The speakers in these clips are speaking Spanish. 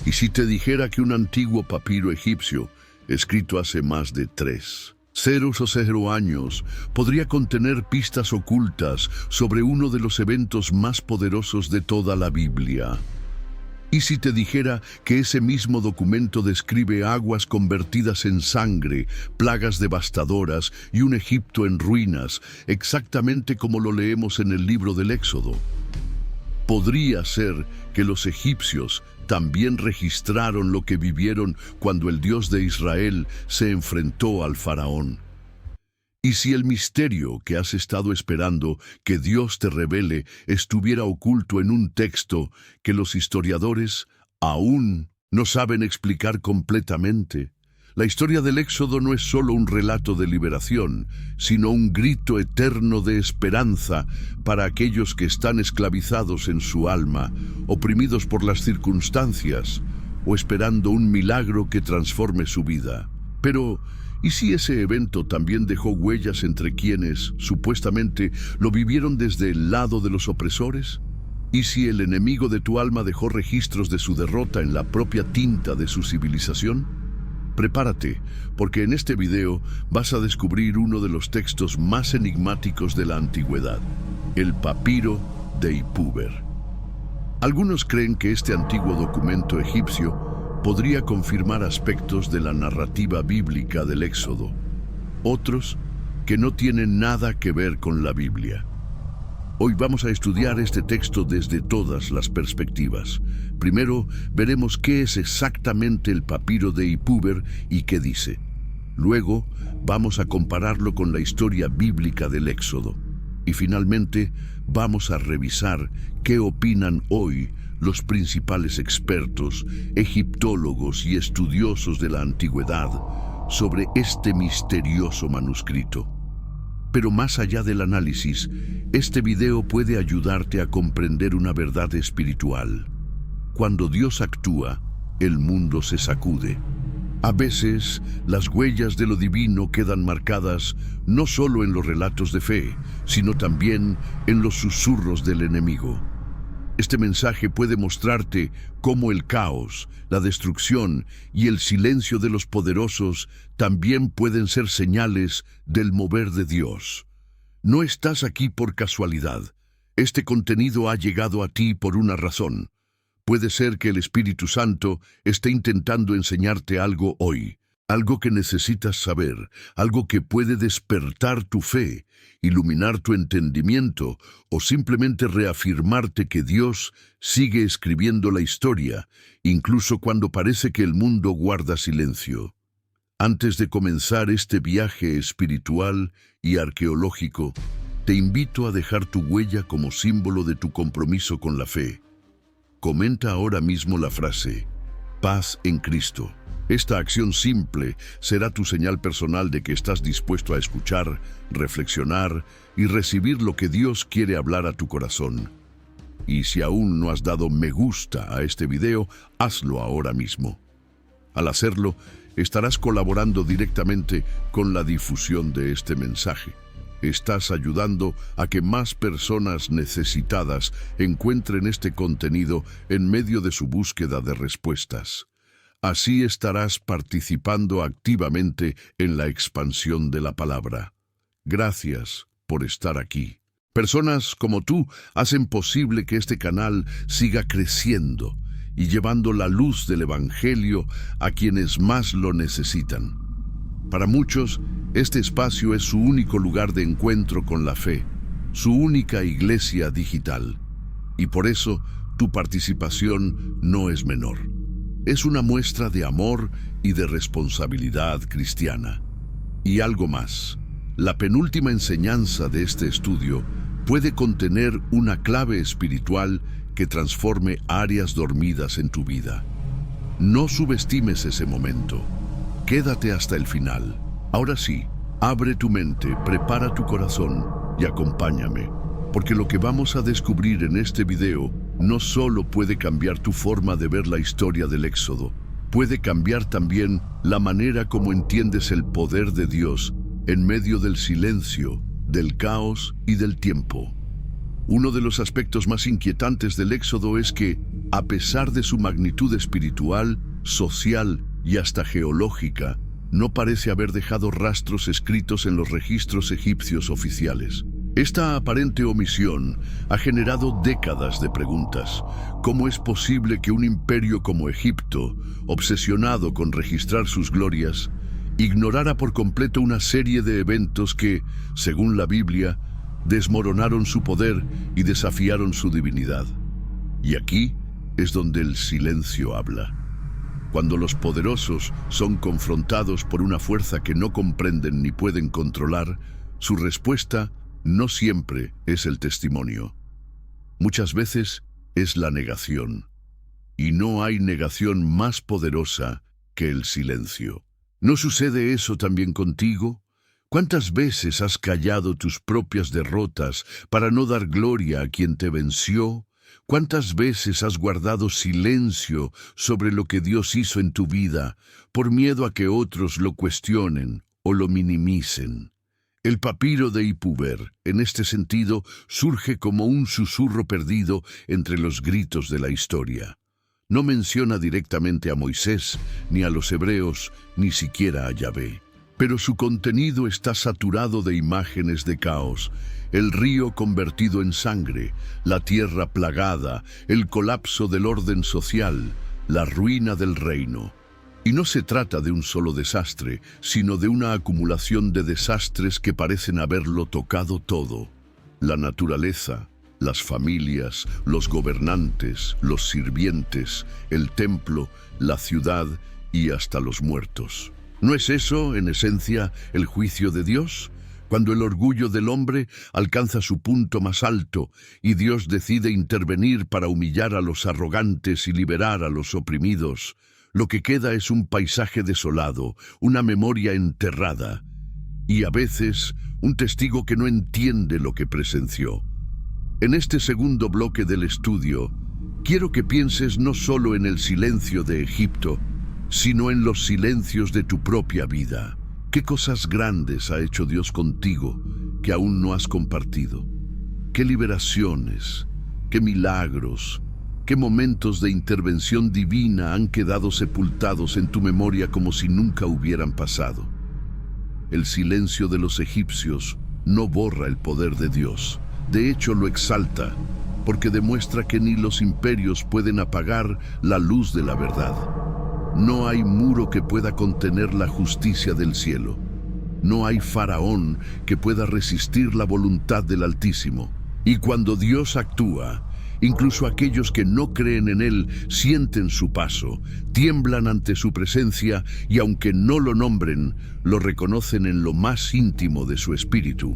¿Y si te dijera que un antiguo papiro egipcio, escrito hace más de 3,00 años, podría contener pistas ocultas sobre uno de los eventos más poderosos de toda la Biblia? ¿Y si te dijera que ese mismo documento describe aguas convertidas en sangre, plagas devastadoras y un Egipto en ruinas, exactamente como lo leemos en el libro del Éxodo? Podría ser que los egipcios también registraron lo que vivieron cuando el Dios de Israel se enfrentó al faraón. ¿Y si el misterio que has estado esperando que Dios te revele estuviera oculto en un texto que los historiadores aún no saben explicar completamente? La historia del Éxodo no es solo un relato de liberación, sino un grito eterno de esperanza para aquellos que están esclavizados en su alma, oprimidos por las circunstancias o esperando un milagro que transforme su vida. Pero, ¿y si ese evento también dejó huellas entre quienes, supuestamente, lo vivieron desde el lado de los opresores? ¿Y si el enemigo de tu alma dejó registros de su derrota en la propia tinta de su civilización? Prepárate, porque en este video vas a descubrir uno de los textos más enigmáticos de la antigüedad, el papiro de Ipuwer. Algunos creen que este antiguo documento egipcio podría confirmar aspectos de la narrativa bíblica del Éxodo. Otros, que no tienen nada que ver con la Biblia. Hoy vamos a estudiar este texto desde todas las perspectivas. Primero, veremos qué es exactamente el papiro de Ipuwer y qué dice. Luego, vamos a compararlo con la historia bíblica del Éxodo. Y finalmente, vamos a revisar qué opinan hoy los principales expertos, egiptólogos y estudiosos de la antigüedad sobre este misterioso manuscrito. Pero más allá del análisis, este video puede ayudarte a comprender una verdad espiritual. Cuando Dios actúa, el mundo se sacude. A veces, las huellas de lo divino quedan marcadas no solo en los relatos de fe, sino también en los susurros del enemigo. Este mensaje puede mostrarte cómo el caos, la destrucción y el silencio de los poderosos también pueden ser señales del mover de Dios. No estás aquí por casualidad. Este contenido ha llegado a ti por una razón. Puede ser que el Espíritu Santo esté intentando enseñarte algo hoy, algo que necesitas saber, algo que puede despertar tu fe, iluminar tu entendimiento o simplemente reafirmarte que Dios sigue escribiendo la historia, incluso cuando parece que el mundo guarda silencio. Antes de comenzar este viaje espiritual y arqueológico, te invito a dejar tu huella como símbolo de tu compromiso con la fe. Comenta ahora mismo la frase, paz en Cristo. Esta acción simple será tu señal personal de que estás dispuesto a escuchar, reflexionar y recibir lo que Dios quiere hablar a tu corazón. Y si aún no has dado me gusta a este video, hazlo ahora mismo. Al hacerlo, estarás colaborando directamente con la difusión de este mensaje. Estás ayudando a que más personas necesitadas encuentren este contenido en medio de su búsqueda de respuestas. Así estarás participando activamente en la expansión de la palabra. Gracias por estar aquí. Personas como tú hacen posible que este canal siga creciendo y llevando la luz del Evangelio a quienes más lo necesitan. Para muchos, este espacio es su único lugar de encuentro con la fe, su única iglesia digital. Y por eso, tu participación no es menor. Es una muestra de amor y de responsabilidad cristiana. Y algo más, la penúltima enseñanza de este estudio puede contener una clave espiritual que transforme áreas dormidas en tu vida. No subestimes ese momento. Quédate hasta el final. Ahora sí, abre tu mente, prepara tu corazón y acompáñame, porque lo que vamos a descubrir en este video no solo puede cambiar tu forma de ver la historia del Éxodo, puede cambiar también la manera como entiendes el poder de Dios en medio del silencio, del caos y del tiempo. Uno de los aspectos más inquietantes del Éxodo es que, a pesar de su magnitud espiritual, social y hasta geológica, no parece haber dejado rastros escritos en los registros egipcios oficiales. Esta aparente omisión ha generado décadas de preguntas. ¿Cómo es posible que un imperio como Egipto, obsesionado con registrar sus glorias, ignorara por completo una serie de eventos que, según la Biblia, desmoronaron su poder y desafiaron su divinidad? Y aquí es donde el silencio habla. Cuando los poderosos son confrontados por una fuerza que no comprenden ni pueden controlar, su respuesta no siempre es el testimonio. Muchas veces es la negación. Y no hay negación más poderosa que el silencio. ¿No sucede eso también contigo? ¿Cuántas veces has callado tus propias derrotas para no dar gloria a quien te venció? ¿Cuántas veces has guardado silencio sobre lo que Dios hizo en tu vida por miedo a que otros lo cuestionen o lo minimicen? El papiro de Ipuwer, en este sentido, surge como un susurro perdido entre los gritos de la historia. No menciona directamente a Moisés, ni a los hebreos, ni siquiera a Yahvé. Pero su contenido está saturado de imágenes de caos: el río convertido en sangre, la tierra plagada, el colapso del orden social, la ruina del reino. Y no se trata de un solo desastre, sino de una acumulación de desastres que parecen haberlo tocado todo: la naturaleza, las familias, los gobernantes, los sirvientes, el templo, la ciudad y hasta los muertos. ¿No es eso, en esencia, el juicio de Dios? Cuando el orgullo del hombre alcanza su punto más alto y Dios decide intervenir para humillar a los arrogantes y liberar a los oprimidos, lo que queda es un paisaje desolado, una memoria enterrada, y a veces un testigo que no entiende lo que presenció. En este segundo bloque del estudio, quiero que pienses no solo en el silencio de Egipto, sino en los silencios de tu propia vida. ¿Qué cosas grandes ha hecho Dios contigo que aún no has compartido? ¿Qué liberaciones, qué milagros, qué momentos de intervención divina han quedado sepultados en tu memoria como si nunca hubieran pasado? El silencio de los egipcios no borra el poder de Dios. De hecho, lo exalta, porque demuestra que ni los imperios pueden apagar la luz de la verdad. No hay muro que pueda contener la justicia del cielo. No hay faraón que pueda resistir la voluntad del Altísimo. Y cuando Dios actúa, incluso aquellos que no creen en Él sienten su paso, tiemblan ante su presencia y aunque no lo nombren, lo reconocen en lo más íntimo de su espíritu.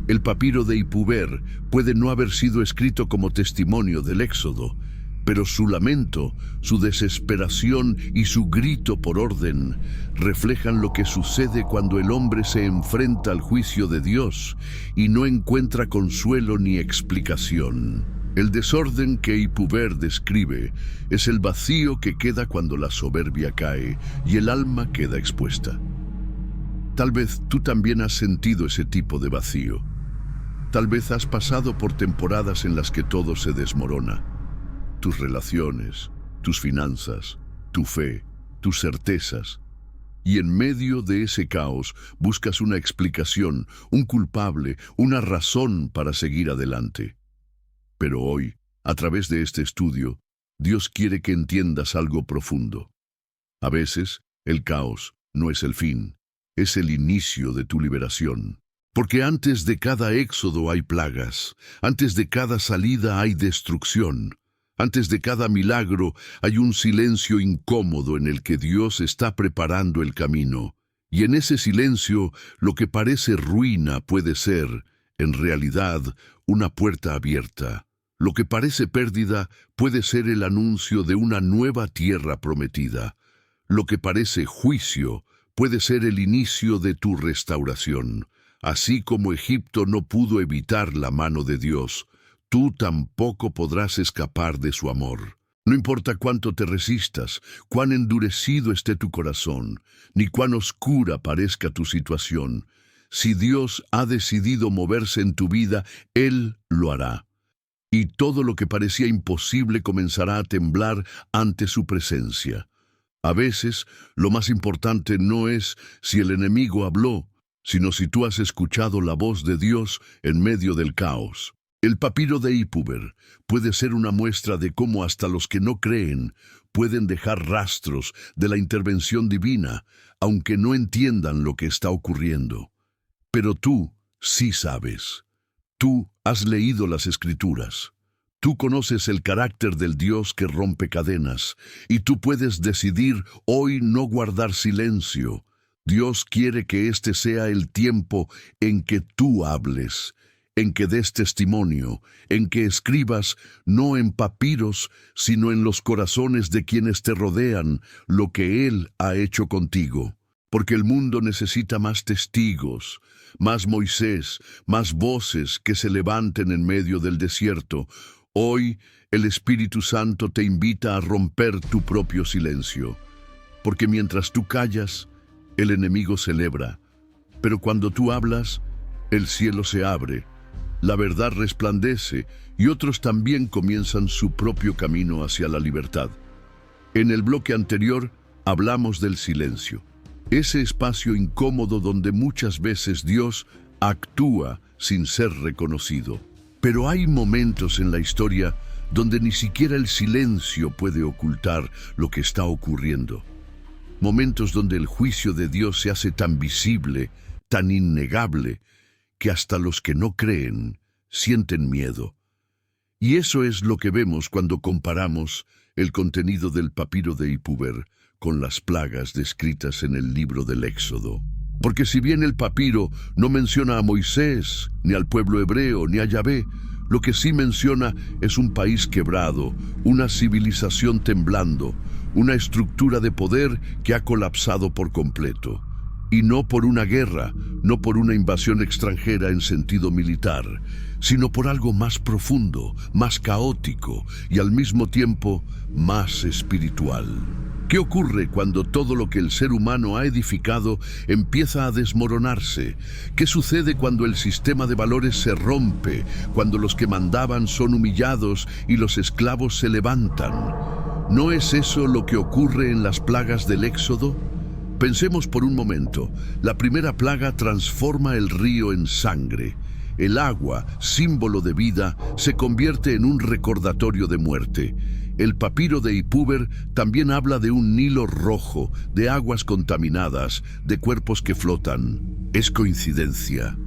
El papiro de Ipuwer puede no haber sido escrito como testimonio del Éxodo, pero su lamento, su desesperación y su grito por orden reflejan lo que sucede cuando el hombre se enfrenta al juicio de Dios y no encuentra consuelo ni explicación. El desorden que Ipuwer describe es el vacío que queda cuando la soberbia cae y el alma queda expuesta. Tal vez tú también has sentido ese tipo de vacío. Tal vez has pasado por temporadas en las que todo se desmorona. Tus relaciones, tus finanzas, tu fe, tus certezas. Y en medio de ese caos buscas una explicación, un culpable, una razón para seguir adelante. Pero hoy, a través de este estudio, Dios quiere que entiendas algo profundo. A veces, el caos no es el fin, es el inicio de tu liberación. Porque antes de cada éxodo hay plagas, antes de cada salida hay destrucción. Antes de cada milagro hay un silencio incómodo en el que Dios está preparando el camino. Y en ese silencio, lo que parece ruina puede ser, en realidad, una puerta abierta. Lo que parece pérdida puede ser el anuncio de una nueva tierra prometida. Lo que parece juicio puede ser el inicio de tu restauración. Así como Egipto no pudo evitar la mano de Dios, tú tampoco podrás escapar de su amor. No importa cuánto te resistas, cuán endurecido esté tu corazón, ni cuán oscura parezca tu situación. Si Dios ha decidido moverse en tu vida, Él lo hará. y todo lo que parecía imposible comenzará a temblar ante su presencia. A veces, lo más importante no es si el enemigo habló, sino si tú has escuchado la voz de Dios en medio del caos. El papiro de Ipuwer puede ser una muestra de cómo hasta los que no creen pueden dejar rastros de la intervención divina, aunque no entiendan lo que está ocurriendo. Pero tú sí sabes. Tú has leído las Escrituras. Tú conoces el carácter del Dios que rompe cadenas, y tú puedes decidir hoy no guardar silencio. Dios quiere que este sea el tiempo en que tú hables, en que des testimonio, en que escribas, no en papiros, sino en los corazones de quienes te rodean, lo que Él ha hecho contigo. Porque el mundo necesita más testigos, más Moisés, más voces que se levanten en medio del desierto. Hoy el Espíritu Santo te invita a romper tu propio silencio. Porque mientras tú callas, el enemigo celebra. Pero cuando tú hablas, el cielo se abre, la verdad resplandece y otros también comienzan su propio camino hacia la libertad. En el bloque anterior hablamos del silencio. Ese espacio incómodo donde muchas veces Dios actúa sin ser reconocido. Pero hay momentos en la historia donde ni siquiera el silencio puede ocultar lo que está ocurriendo. Momentos donde el juicio de Dios se hace tan visible, tan innegable, que hasta los que no creen sienten miedo. Y eso es lo que vemos cuando comparamos el contenido del papiro de Ipuwer con las plagas descritas en el libro del Éxodo. Porque si bien el papiro no menciona a Moisés, ni al pueblo hebreo, ni a Yahvé, lo que sí menciona es un país quebrado, una civilización temblando, una estructura de poder que ha colapsado por completo. Y no por una guerra, no por una invasión extranjera en sentido militar, sino por algo más profundo, más caótico y al mismo tiempo más espiritual. ¿Qué ocurre cuando todo lo que el ser humano ha edificado empieza a desmoronarse? ¿Qué sucede cuando el sistema de valores se rompe, cuando los que mandaban son humillados y los esclavos se levantan? ¿No es eso lo que ocurre en las plagas del Éxodo? Pensemos por un momento. La primera plaga transforma el río en sangre. El agua, símbolo de vida, se convierte en un recordatorio de muerte. El papiro de Ipuwer también habla de un Nilo rojo, de aguas contaminadas, de cuerpos que flotan. ¿Es coincidencia?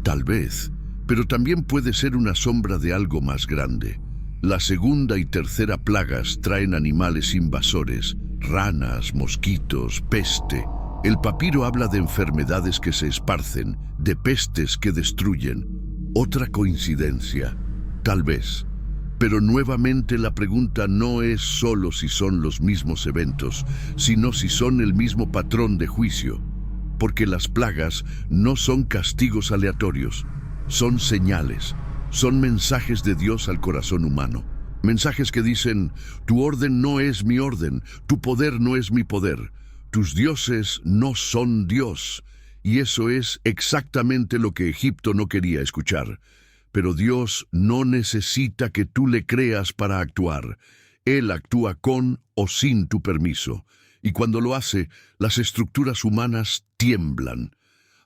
Tal vez, pero también puede ser una sombra de algo más grande. La segunda y tercera plagas traen animales invasores, ranas, mosquitos, peste. El papiro habla de enfermedades que se esparcen, de pestes que destruyen. ¿Otra coincidencia? Tal vez. Pero nuevamente la pregunta no es solo si son los mismos eventos, sino si son el mismo patrón de juicio. Porque las plagas no son castigos aleatorios, son señales, son mensajes de Dios al corazón humano. Mensajes que dicen, tu orden no es mi orden, tu poder no es mi poder, tus dioses no son Dios. Y eso es exactamente lo que Egipto no quería escuchar. Pero Dios no necesita que tú le creas para actuar. Él actúa con o sin tu permiso. Y cuando lo hace, las estructuras humanas tiemblan.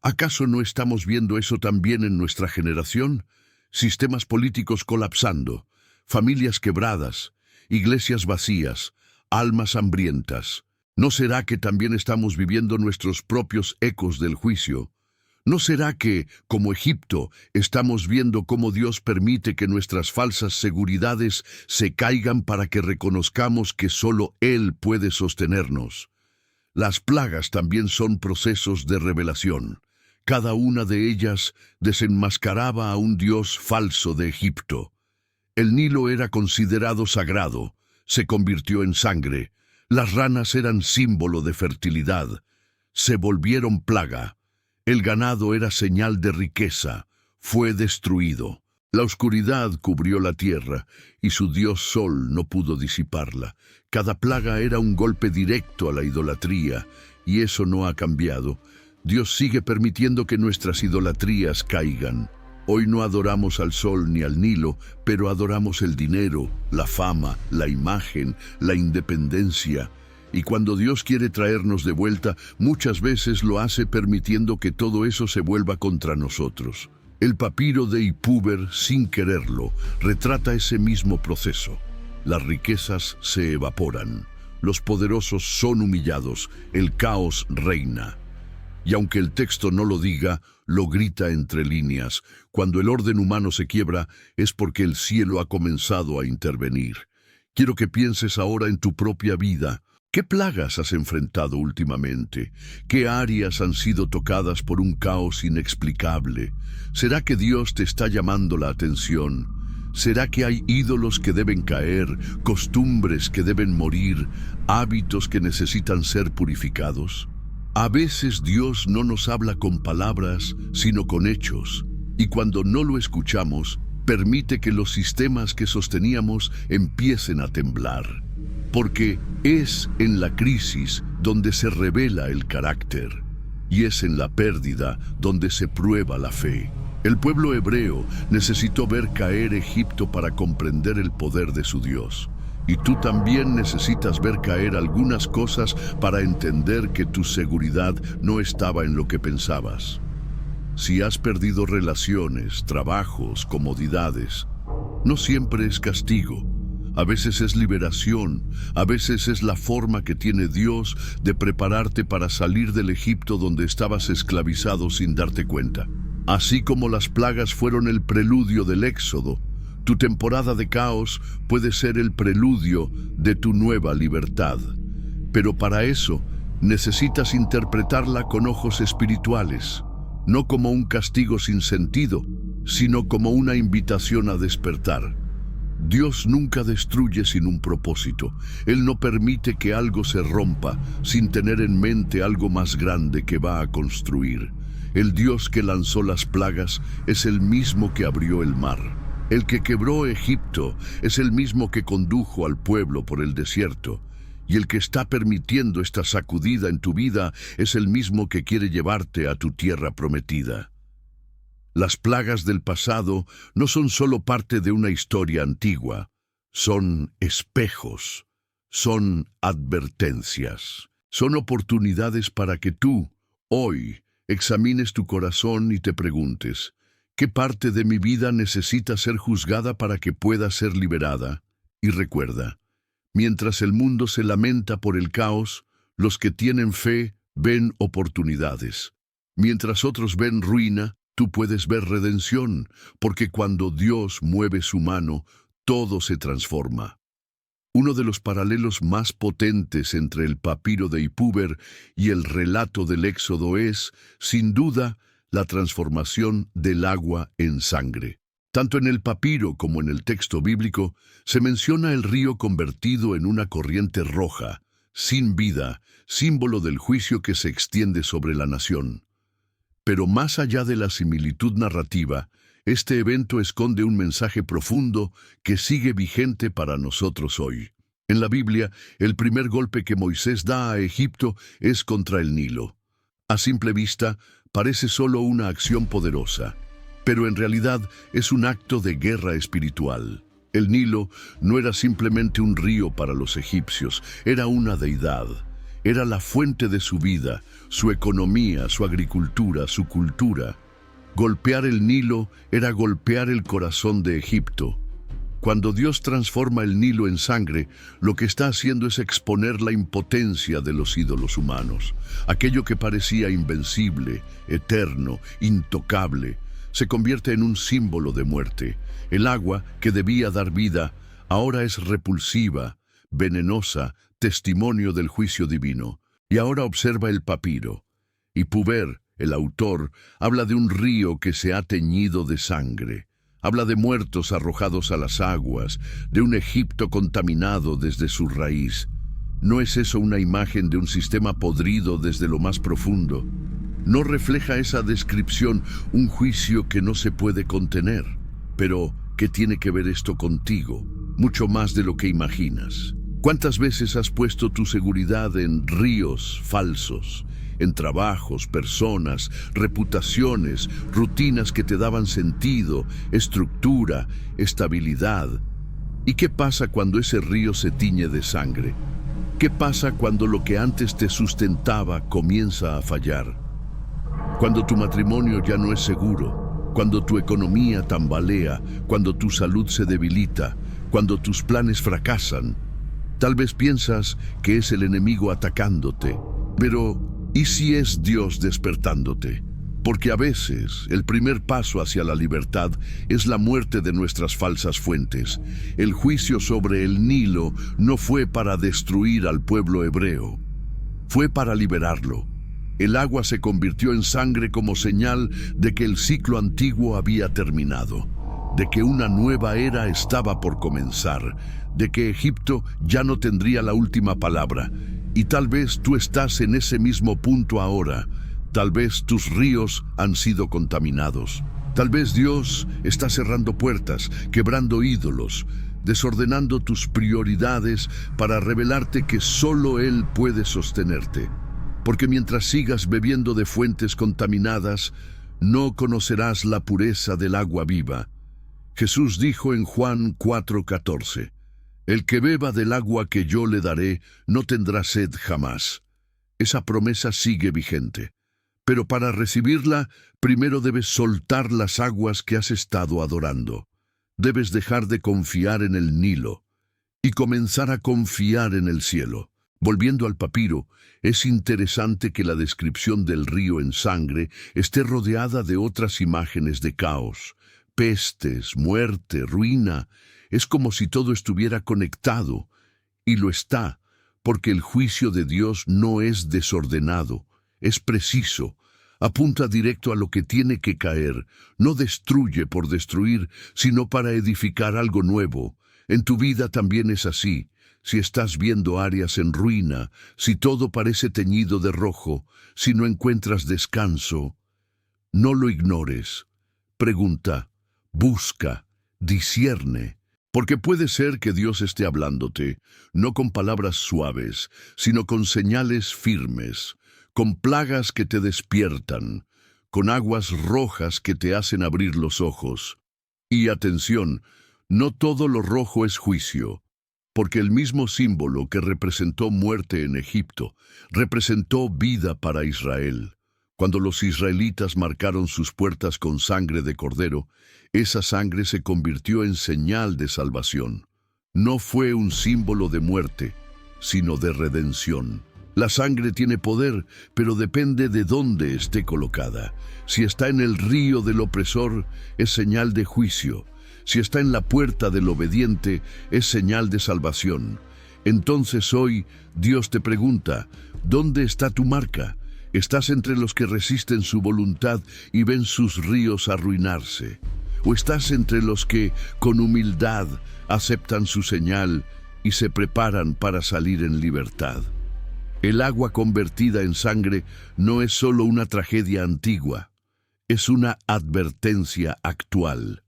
¿Acaso no estamos viendo eso también en nuestra generación? Sistemas políticos colapsando, familias quebradas, iglesias vacías, almas hambrientas. ¿No será que también estamos viviendo nuestros propios ecos del juicio? ¿No será que, como Egipto, estamos viendo cómo Dios permite que nuestras falsas seguridades se caigan para que reconozcamos que solo Él puede sostenernos? Las plagas también son procesos de revelación. Cada una de ellas desenmascaraba a un Dios falso de Egipto. El Nilo era considerado sagrado, se convirtió en sangre. Las ranas eran símbolo de fertilidad, se volvieron plaga. El ganado era señal de riqueza, fue destruido. La oscuridad cubrió la tierra, y su dios Sol no pudo disiparla. Cada plaga era un golpe directo a la idolatría, y eso no ha cambiado. Dios sigue permitiendo que nuestras idolatrías caigan. Hoy no adoramos al sol ni al Nilo, pero adoramos el dinero, la fama, la imagen, la independencia. Y cuando Dios quiere traernos de vuelta, muchas veces lo hace permitiendo que todo eso se vuelva contra nosotros. El papiro de Ipúber, sin quererlo, retrata ese mismo proceso. Las riquezas se evaporan, los poderosos son humillados, el caos reina. Y aunque el texto no lo diga, lo grita entre líneas. Cuando el orden humano se quiebra, es porque el cielo ha comenzado a intervenir. Quiero que pienses ahora en tu propia vida. ¿Qué plagas has enfrentado últimamente? ¿Qué áreas han sido tocadas por un caos inexplicable? ¿Será que Dios te está llamando la atención? ¿Será que hay ídolos que deben caer, costumbres que deben morir, hábitos que necesitan ser purificados? A veces Dios no nos habla con palabras, sino con hechos, y cuando no lo escuchamos, permite que los sistemas que sosteníamos empiecen a temblar. Porque es en la crisis donde se revela el carácter, y es en la pérdida donde se prueba la fe. El pueblo hebreo necesitó ver caer Egipto para comprender el poder de su Dios. Y tú también necesitas ver caer algunas cosas para entender que tu seguridad no estaba en lo que pensabas. Si has perdido relaciones, trabajos, comodidades, no siempre es castigo. A veces es liberación, a veces es la forma que tiene Dios de prepararte para salir del Egipto donde estabas esclavizado sin darte cuenta. Así como las plagas fueron el preludio del Éxodo, tu temporada de caos puede ser el preludio de tu nueva libertad. Pero para eso necesitas interpretarla con ojos espirituales, no como un castigo sin sentido, sino como una invitación a despertar. Dios nunca destruye sin un propósito. Él no permite que algo se rompa sin tener en mente algo más grande que va a construir. El Dios que lanzó las plagas es el mismo que abrió el mar. El que quebró Egipto es el mismo que condujo al pueblo por el desierto. Y el que está permitiendo esta sacudida en tu vida es el mismo que quiere llevarte a tu tierra prometida. Las plagas del pasado no son solo parte de una historia antigua, son espejos, son advertencias, son oportunidades para que tú, hoy, examines tu corazón y te preguntes, ¿qué parte de mi vida necesita ser juzgada para que pueda ser liberada? Y recuerda, mientras el mundo se lamenta por el caos, los que tienen fe ven oportunidades. Mientras otros ven ruina, tú puedes ver redención, porque cuando Dios mueve su mano, todo se transforma. Uno de los paralelos más potentes entre el papiro de Ipúber y el relato del Éxodo es, sin duda, la transformación del agua en sangre. Tanto en el papiro como en el texto bíblico, se menciona el río convertido en una corriente roja, sin vida, símbolo del juicio que se extiende sobre la nación. Pero más allá de la similitud narrativa, este evento esconde un mensaje profundo que sigue vigente para nosotros hoy. En la Biblia, el primer golpe que Moisés da a Egipto es contra el Nilo. A simple vista, parece solo una acción poderosa, pero en realidad es un acto de guerra espiritual. El Nilo no era simplemente un río para los egipcios, era una deidad. Era la fuente de su vida, su economía, su agricultura, su cultura. Golpear el Nilo era golpear el corazón de Egipto. Cuando Dios transforma el Nilo en sangre, lo que está haciendo es exponer la impotencia de los ídolos humanos. Aquello que parecía invencible, eterno, intocable, se convierte en un símbolo de muerte. El agua, que debía dar vida, ahora es repulsiva, venenosa, testimonio del juicio divino. Y ahora observa el papiro. Ipúber, el autor, habla de un río que se ha teñido de sangre. Habla de muertos arrojados a las aguas, de un Egipto contaminado desde su raíz. ¿No es eso una imagen de un sistema podrido desde lo más profundo? ¿No refleja esa descripción un juicio que no se puede contener? Pero, ¿qué tiene que ver esto contigo? Mucho más de lo que imaginas. ¿Cuántas veces has puesto tu seguridad en ríos falsos, en trabajos, personas, reputaciones, rutinas que te daban sentido, estructura, estabilidad. ¿Y qué pasa cuando ese río se tiñe de sangre? ¿Qué pasa cuando lo que antes te sustentaba comienza a fallar? Cuando tu matrimonio ya no es seguro, cuando tu economía tambalea, cuando tu salud se debilita, cuando tus planes fracasan. Tal vez piensas que es el enemigo atacándote, pero ¿y si es Dios despertándote? Porque a veces el primer paso hacia la libertad es la muerte de nuestras falsas fuentes. El juicio sobre el Nilo no fue para destruir al pueblo hebreo, fue para liberarlo. El agua se convirtió en sangre como señal de que el ciclo antiguo había terminado, de que una nueva era estaba por comenzar, de que Egipto ya no tendría la última palabra. Y tal vez tú estás en ese mismo punto ahora. Tal vez tus ríos han sido contaminados. Tal vez Dios está cerrando puertas, quebrando ídolos, desordenando tus prioridades para revelarte que solo Él puede sostenerte. Porque mientras sigas bebiendo de fuentes contaminadas, no conocerás la pureza del agua viva. Jesús dijo en Juan 4:14, «El que beba del agua que yo le daré no tendrá sed jamás». Esa promesa sigue vigente. Pero para recibirla, primero debes soltar las aguas que has estado adorando. Debes dejar de confiar en el Nilo y comenzar a confiar en el cielo. Volviendo al papiro, es interesante que la descripción del río en sangre esté rodeada de otras imágenes de caos, pestes, muerte, ruina. Es como si todo estuviera conectado, y lo está, porque el juicio de Dios no es desordenado, es preciso, apunta directo a lo que tiene que caer, no destruye por destruir, sino para edificar algo nuevo. En tu vida también es así. Si estás viendo áreas en ruina, si todo parece teñido de rojo, si no encuentras descanso, no lo ignores. Pregunta, busca, discierne, porque puede ser que Dios esté hablándote, no con palabras suaves, sino con señales firmes, con plagas que te despiertan, con aguas rojas que te hacen abrir los ojos. Y atención, no todo lo rojo es juicio, porque el mismo símbolo que representó muerte en Egipto, representó vida para Israel. Cuando los israelitas marcaron sus puertas con sangre de cordero, esa sangre se convirtió en señal de salvación. No fue un símbolo de muerte, sino de redención. La sangre tiene poder, pero depende de dónde esté colocada. Si está en el río del opresor, es señal de juicio. Si está en la puerta del obediente, es señal de salvación. Entonces hoy, Dios te pregunta, ¿dónde está tu marca? ¿Estás entre los que resisten su voluntad y ven sus ríos arruinarse? ¿O estás entre los que, con humildad, aceptan su señal y se preparan para salir en libertad? El agua convertida en sangre no es solo una tragedia antigua, es una advertencia actual,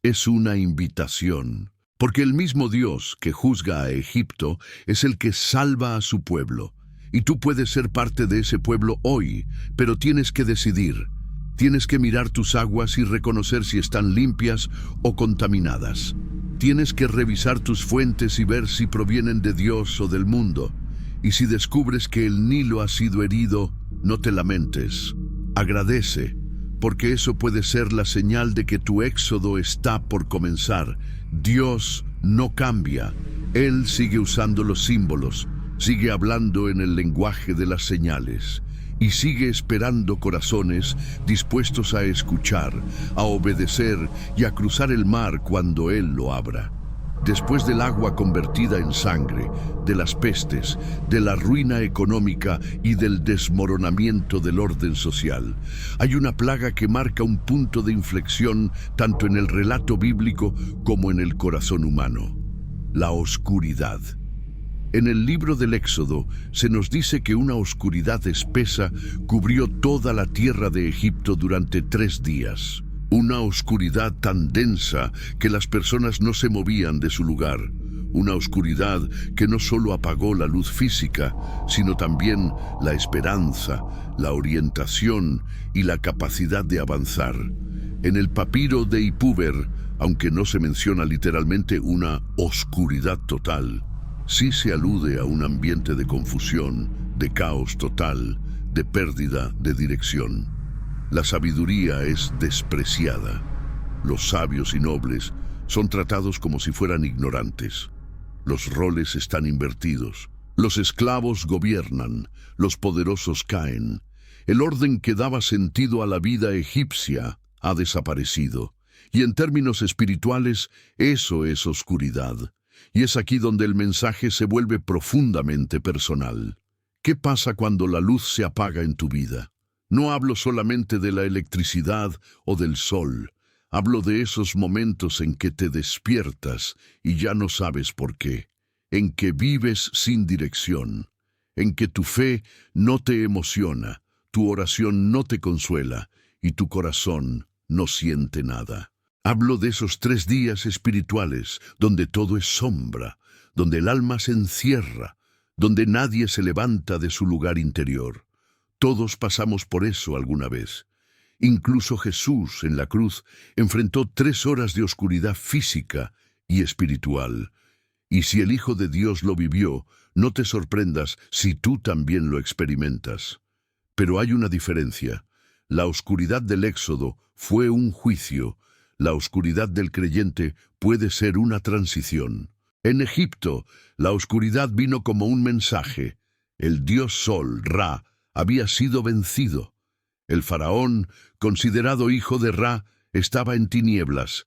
es una invitación. Porque el mismo Dios que juzga a Egipto es el que salva a su pueblo. Y tú puedes ser parte de ese pueblo hoy, pero tienes que decidir. Tienes que mirar tus aguas y reconocer si están limpias o contaminadas. Tienes que revisar tus fuentes y ver si provienen de Dios o del mundo. Y si descubres que el Nilo ha sido herido, no te lamentes. Agradece, porque eso puede ser la señal de que tu éxodo está por comenzar. Dios no cambia. Él sigue usando los símbolos, sigue hablando en el lenguaje de las señales y sigue esperando corazones dispuestos a escuchar, a obedecer y a cruzar el mar cuando Él lo abra. Después del agua convertida en sangre, de las pestes, de la ruina económica y del desmoronamiento del orden social, hay una plaga que marca un punto de inflexión tanto en el relato bíblico como en el corazón humano: la oscuridad. En el libro del Éxodo se nos dice que una oscuridad espesa cubrió toda la tierra de Egipto durante 3 días. Una oscuridad tan densa que las personas no se movían de su lugar. una oscuridad que no solo apagó la luz física, sino también la esperanza, la orientación y la capacidad de avanzar. En el papiro de Ipuwer, aunque no se menciona literalmente una oscuridad total, sí se alude a un ambiente de confusión, de caos total, de pérdida de dirección. La sabiduría es despreciada. Los sabios y nobles son tratados como si fueran ignorantes. Los roles están invertidos. Los esclavos gobiernan, los poderosos caen. El orden que daba sentido a la vida egipcia ha desaparecido. Y en términos espirituales, eso es oscuridad. Y es aquí donde el mensaje se vuelve profundamente personal. ¿Qué pasa cuando la luz se apaga en tu vida? No hablo solamente de la electricidad o del sol. Hablo de esos momentos en que te despiertas y ya no sabes por qué, en que vives sin dirección, en que tu fe no te emociona, tu oración no te consuela y tu corazón no siente nada. Hablo de esos 3 días espirituales donde todo es sombra, donde el alma se encierra, donde nadie se levanta de su lugar interior. Todos pasamos por eso alguna vez. Incluso Jesús en la cruz enfrentó 3 horas de oscuridad física y espiritual. Y si el Hijo de Dios lo vivió, no te sorprendas si tú también lo experimentas. Pero hay una diferencia. La oscuridad del Éxodo fue un juicio. La oscuridad del creyente puede ser una transición. En Egipto, la oscuridad vino como un mensaje. El dios Sol, Ra, había sido vencido. El faraón, considerado hijo de Ra, estaba en tinieblas.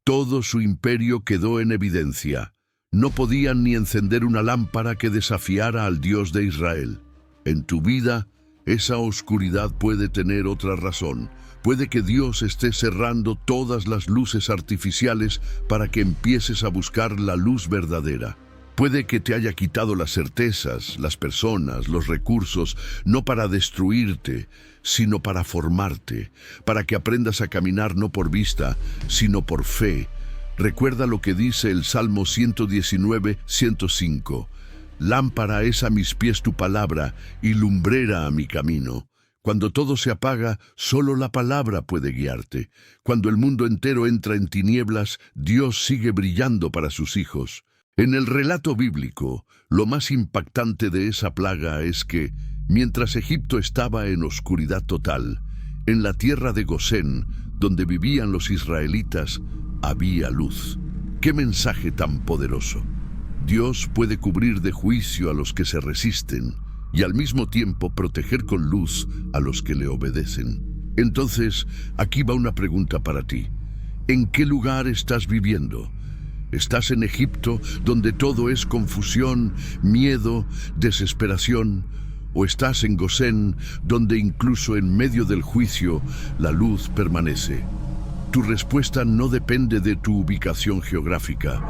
Todo su imperio quedó en evidencia. No podían ni encender una lámpara que desafiara al Dios de Israel. En tu vida, esa oscuridad puede tener otra razón. Puede que Dios esté cerrando todas las luces artificiales para que empieces a buscar la luz verdadera. Puede que te haya quitado las certezas, las personas, los recursos, no para destruirte, sino para formarte, para que aprendas a caminar no por vista, sino por fe. Recuerda lo que dice el Salmo 119, 105. Lámpara es a mis pies tu palabra y lumbrera a mi camino. Cuando todo se apaga, solo la palabra puede guiarte. Cuando el mundo entero entra en tinieblas, Dios sigue brillando para sus hijos. En el relato bíblico, lo más impactante de esa plaga es que, mientras Egipto estaba en oscuridad total, en la tierra de Gosén, donde vivían los israelitas, había luz. ¡Qué mensaje tan poderoso! Dios puede cubrir de juicio a los que se resisten y al mismo tiempo proteger con luz a los que le obedecen. Entonces, aquí va una pregunta para ti. ¿En qué lugar estás viviendo? ¿Estás en Egipto, donde todo es confusión, miedo, desesperación? ¿O estás en Gosén, donde incluso en medio del juicio la luz permanece? Tu respuesta no depende de tu ubicación geográfica,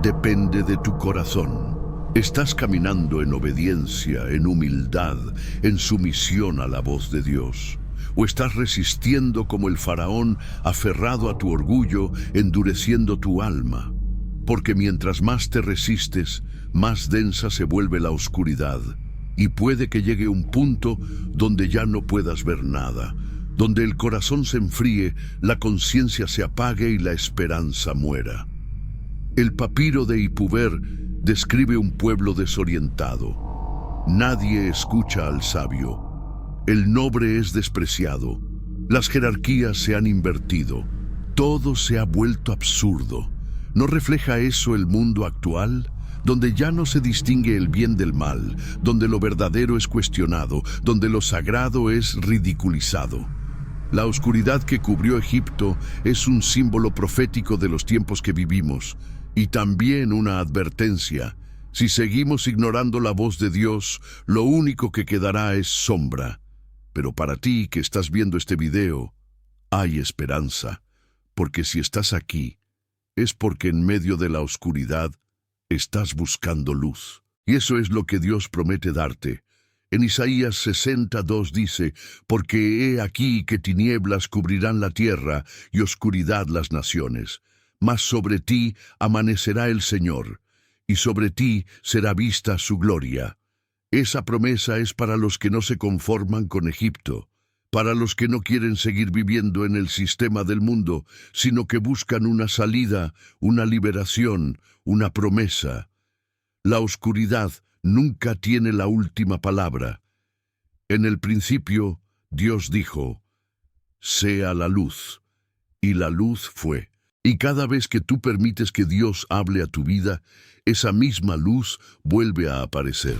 depende de tu corazón. ¿Estás caminando en obediencia, en humildad, en sumisión a la voz de Dios? ¿O estás resistiendo como el faraón, aferrado a tu orgullo, endureciendo tu alma? Porque mientras más te resistes, más densa se vuelve la oscuridad. Y puede que llegue un punto donde ya no puedas ver nada, donde el corazón se enfríe, la conciencia se apague y la esperanza muera. El papiro de Ipuwer describe un pueblo desorientado. Nadie escucha al sabio. El noble es despreciado. Las jerarquías se han invertido. Todo se ha vuelto absurdo. ¿No refleja eso el mundo actual? Donde ya no se distingue el bien del mal, donde lo verdadero es cuestionado, donde lo sagrado es ridiculizado. La oscuridad que cubrió Egipto es un símbolo profético de los tiempos que vivimos, y también una advertencia. Si seguimos ignorando la voz de Dios, lo único que quedará es sombra. Pero para ti que estás viendo este video, hay esperanza, porque si estás aquí, es porque en medio de la oscuridad estás buscando luz. Y eso es lo que Dios promete darte. En Isaías 62 dice, porque he aquí que tinieblas cubrirán la tierra y oscuridad las naciones. Mas sobre ti amanecerá el Señor, y sobre ti será vista su gloria. Esa promesa es para los que no se conforman con Egipto, para los que no quieren seguir viviendo en el sistema del mundo, sino que buscan una salida, una liberación, una promesa. La oscuridad nunca tiene la última palabra. En el principio, Dios dijo, «Sea la luz», y la luz fue. Y cada vez que tú permites que Dios hable a tu vida, esa misma luz vuelve a aparecer.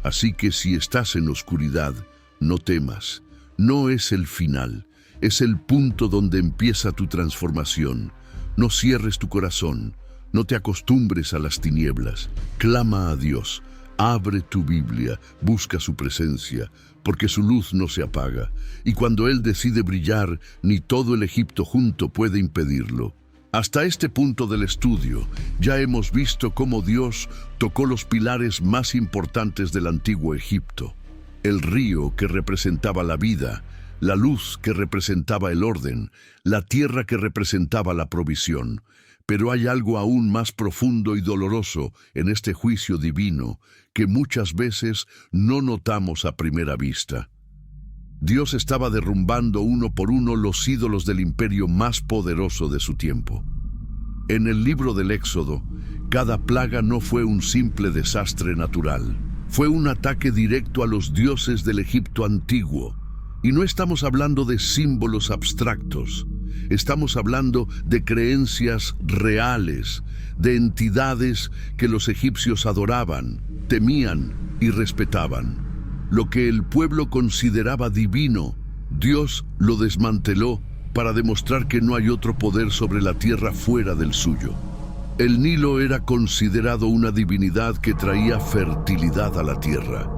Así que si estás en oscuridad, no temas. No es el final, es el punto donde empieza tu transformación. No cierres tu corazón, no te acostumbres a las tinieblas. Clama a Dios, abre tu Biblia, busca su presencia, porque su luz no se apaga. Y cuando Él decide brillar, ni todo el Egipto junto puede impedirlo. Hasta este punto del estudio, ya hemos visto cómo Dios tocó los pilares más importantes del antiguo Egipto. El río que representaba la vida, la luz que representaba el orden, la tierra que representaba la provisión. Pero hay algo aún más profundo y doloroso en este juicio divino que muchas veces no notamos a primera vista. Dios estaba derrumbando uno por uno los ídolos del imperio más poderoso de su tiempo. En el libro del Éxodo, cada plaga no fue un simple desastre natural. Fue un ataque directo a los dioses del Egipto antiguo. Y no estamos hablando de símbolos abstractos. Estamos hablando de creencias reales, de entidades que los egipcios adoraban, temían y respetaban. Lo que el pueblo consideraba divino, Dios lo desmanteló para demostrar que no hay otro poder sobre la tierra fuera del suyo. El Nilo era considerado una divinidad que traía fertilidad a la tierra,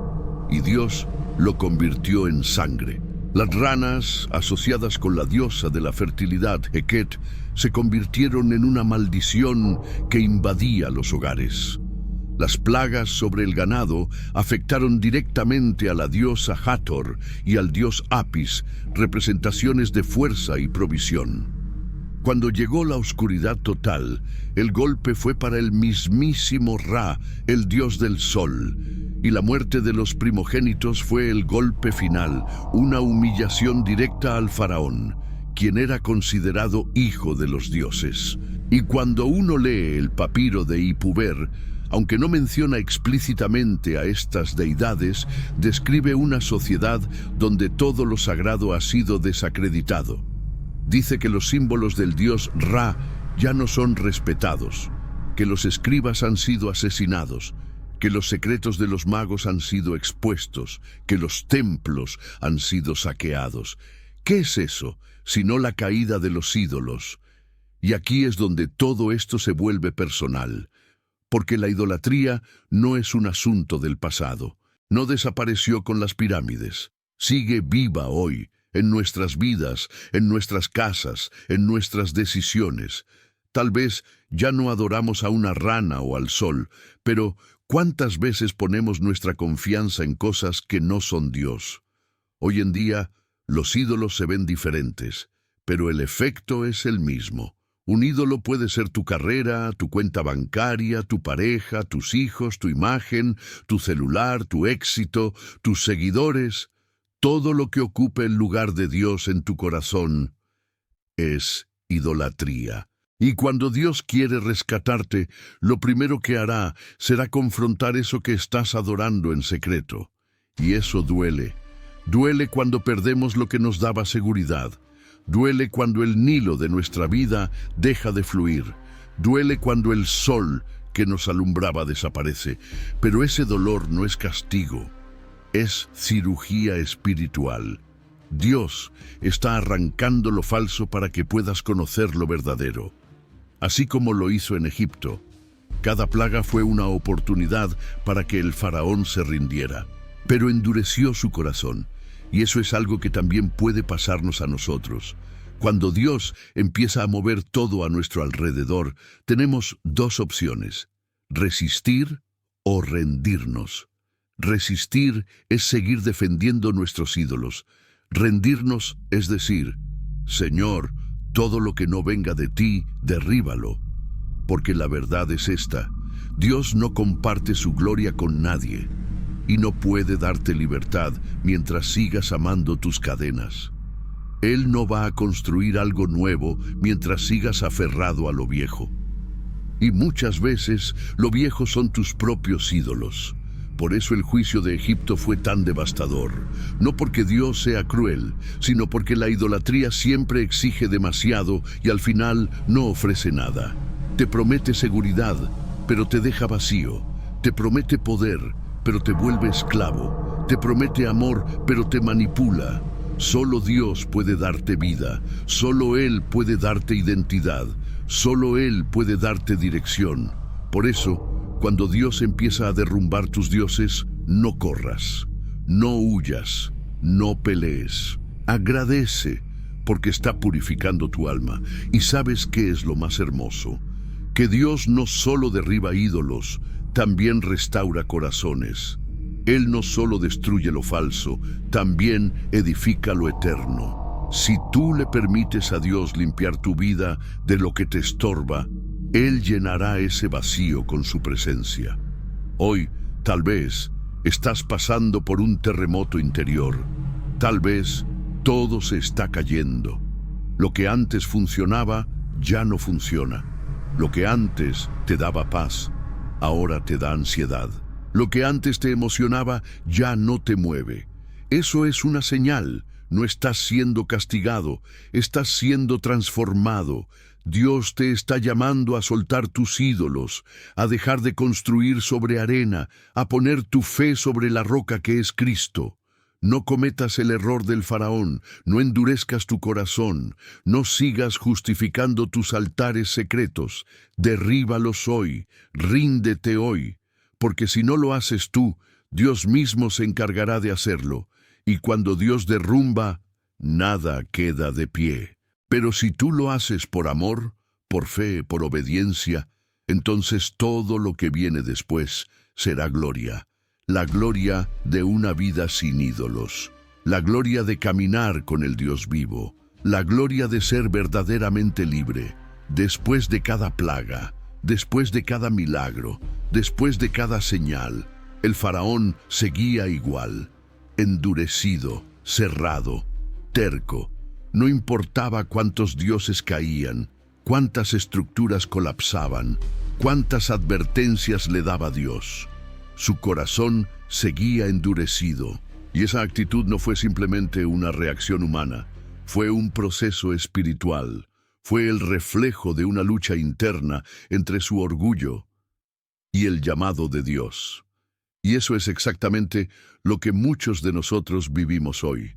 y Dios lo convirtió en sangre. Las ranas, asociadas con la diosa de la fertilidad, Heket, se convirtieron en una maldición que invadía los hogares. Las plagas sobre el ganado afectaron directamente a la diosa Hathor y al dios Apis, representaciones de fuerza y provisión. Cuando llegó la oscuridad total, el golpe fue para el mismísimo Ra, el dios del sol, y la muerte de los primogénitos fue el golpe final, una humillación directa al faraón, quien era considerado hijo de los dioses. Y cuando uno lee el papiro de Ipuwer, aunque no menciona explícitamente a estas deidades, describe una sociedad donde todo lo sagrado ha sido desacreditado. Dice que los símbolos del dios Ra ya no son respetados, que los escribas han sido asesinados, que los secretos de los magos han sido expuestos, que los templos han sido saqueados. ¿Qué es eso, sino la caída de los ídolos? Y aquí es donde todo esto se vuelve personal. Porque la idolatría no es un asunto del pasado. No desapareció con las pirámides. Sigue viva hoy, en nuestras vidas, en nuestras casas, en nuestras decisiones. Tal vez ya no adoramos a una rana o al sol, pero ¿cuántas veces ponemos nuestra confianza en cosas que no son Dios? Hoy en día, los ídolos se ven diferentes, pero el efecto es el mismo. Un ídolo puede ser tu carrera, tu cuenta bancaria, tu pareja, tus hijos, tu imagen, tu celular, tu éxito, tus seguidores. Todo lo que ocupe el lugar de Dios en tu corazón es idolatría. Y cuando Dios quiere rescatarte, lo primero que hará será confrontar eso que estás adorando en secreto. Y eso duele. Duele cuando perdemos lo que nos daba seguridad. Duele cuando el Nilo de nuestra vida deja de fluir. Duele cuando el sol que nos alumbraba desaparece. Pero ese dolor no es castigo, es cirugía espiritual. Dios está arrancando lo falso para que puedas conocer lo verdadero. Así como lo hizo en Egipto, cada plaga fue una oportunidad para que el faraón se rindiera. Pero endureció su corazón. Y eso es algo que también puede pasarnos a nosotros. Cuando Dios empieza a mover todo a nuestro alrededor, tenemos dos opciones: resistir o rendirnos. Resistir es seguir defendiendo nuestros ídolos. Rendirnos es decir, Señor, todo lo que no venga de ti, derríbalo. Porque la verdad es esta: Dios no comparte su gloria con nadie y no puede darte libertad mientras sigas amando tus cadenas. Él no va a construir algo nuevo mientras sigas aferrado a lo viejo. Y muchas veces lo viejo son tus propios ídolos. Por eso el juicio de Egipto fue tan devastador. No porque Dios sea cruel, sino porque la idolatría siempre exige demasiado y al final no ofrece nada. Te promete seguridad, pero te deja vacío. Te promete poder, pero te vuelve esclavo. Te promete amor, pero te manipula. Solo Dios puede darte vida. Solo Él puede darte identidad. Solo Él puede darte dirección. Por eso, cuando Dios empieza a derrumbar tus dioses, no corras, no huyas, no pelees. Agradece, porque está purificando tu alma. Y ¿sabes qué es lo más hermoso? Que Dios no solo derriba ídolos, también restaura corazones. Él no solo destruye lo falso, también edifica lo eterno. Si tú le permites a Dios limpiar tu vida de lo que te estorba, Él llenará ese vacío con su presencia. Hoy, tal vez, estás pasando por un terremoto interior. Tal vez, todo se está cayendo. Lo que antes funcionaba, ya no funciona. Lo que antes te daba paz, ahora te da ansiedad. Lo que antes te emocionaba, ya no te mueve. Eso es una señal. No estás siendo castigado, estás siendo transformado. Dios te está llamando a soltar tus ídolos, a dejar de construir sobre arena, a poner tu fe sobre la roca que es Cristo. No cometas el error del faraón, no endurezcas tu corazón, no sigas justificando tus altares secretos. Derríbalos hoy, ríndete hoy, porque si no lo haces tú, Dios mismo se encargará de hacerlo. Y cuando Dios derrumba, nada queda de pie. Pero si tú lo haces por amor, por fe, por obediencia, entonces todo lo que viene después será gloria. La gloria de una vida sin ídolos. La gloria de caminar con el Dios vivo. La gloria de ser verdaderamente libre. Después de cada plaga, después de cada milagro, después de cada señal, el faraón seguía igual. Endurecido, cerrado, terco. No importaba cuántos dioses caían, cuántas estructuras colapsaban, cuántas advertencias le daba Dios. Su corazón seguía endurecido, y esa actitud no fue simplemente una reacción humana, fue un proceso espiritual, fue el reflejo de una lucha interna entre su orgullo y el llamado de Dios. Y eso es exactamente lo que muchos de nosotros vivimos hoy.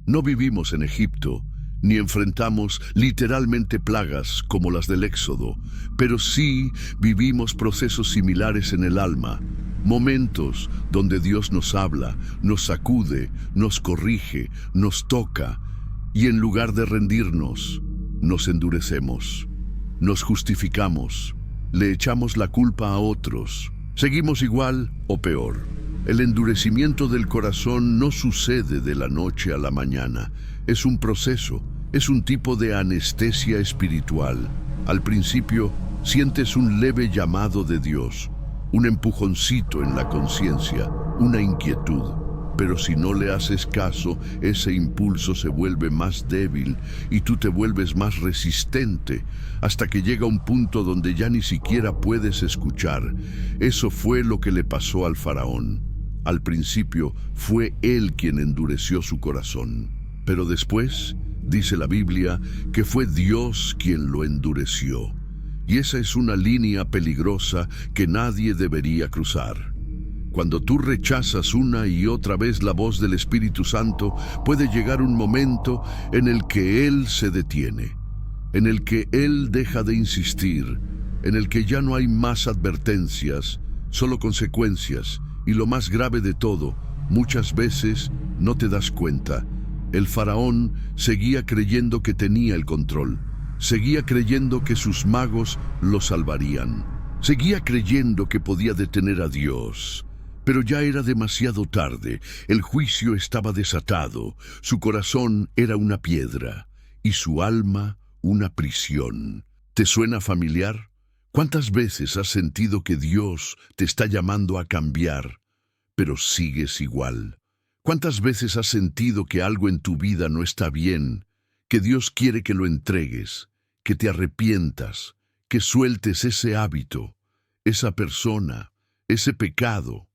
No vivimos en Egipto, ni enfrentamos literalmente plagas como las del Éxodo, pero sí vivimos procesos similares en el alma, momentos donde Dios nos habla, nos sacude, nos corrige, nos toca, y en lugar de rendirnos, nos endurecemos, nos justificamos, le echamos la culpa a otros. Seguimos igual o peor. El endurecimiento del corazón no sucede de la noche a la mañana. Es un proceso, es un tipo de anestesia espiritual. Al principio, sientes un leve llamado de Dios, un empujoncito en la conciencia, una inquietud. Pero si no le haces caso, ese impulso se vuelve más débil y tú te vuelves más resistente hasta que llega un punto donde ya ni siquiera puedes escuchar. Eso fue lo que le pasó al faraón. Al principio fue él quien endureció su corazón, pero después dice la Biblia que fue Dios quien lo endureció. Y esa es una línea peligrosa que nadie debería cruzar. Cuando tú rechazas una y otra vez la voz del Espíritu Santo, puede llegar un momento en el que Él se detiene, en el que Él deja de insistir, en el que ya no hay más advertencias, solo consecuencias, y lo más grave de todo, muchas veces no te das cuenta. El faraón seguía creyendo que tenía el control, seguía creyendo que sus magos lo salvarían, seguía creyendo que podía detener a Dios. Pero ya era demasiado tarde, el juicio estaba desatado, su corazón era una piedra y su alma una prisión. ¿Te suena familiar? ¿Cuántas veces has sentido que Dios te está llamando a cambiar, pero sigues igual? ¿Cuántas veces has sentido que algo en tu vida no está bien, que Dios quiere que lo entregues, que te arrepientas, que sueltes ese hábito, esa persona, ese pecado?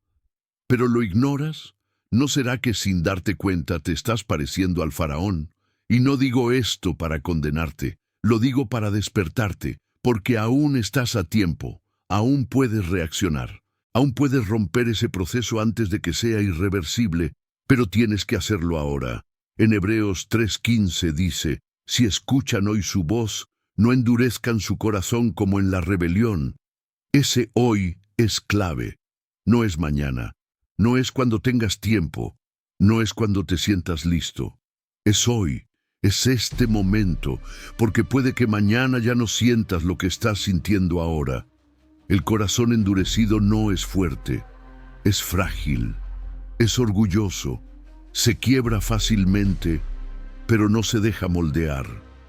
¿Pero lo ignoras? ¿No será que sin darte cuenta te estás pareciendo al faraón? Y no digo esto para condenarte, lo digo para despertarte, porque aún estás a tiempo, aún puedes reaccionar, aún puedes romper ese proceso antes de que sea irreversible, pero tienes que hacerlo ahora. En Hebreos 3:15 dice, si escuchan hoy su voz, no endurezcan su corazón como en la rebelión. Ese hoy es clave, no es mañana, no es cuando tengas tiempo, no es cuando te sientas listo, es hoy. Es este momento, porque puede que mañana ya no sientas lo que estás sintiendo ahora. El corazón endurecido no es fuerte, es frágil, es orgulloso, se quiebra fácilmente, pero no se deja moldear.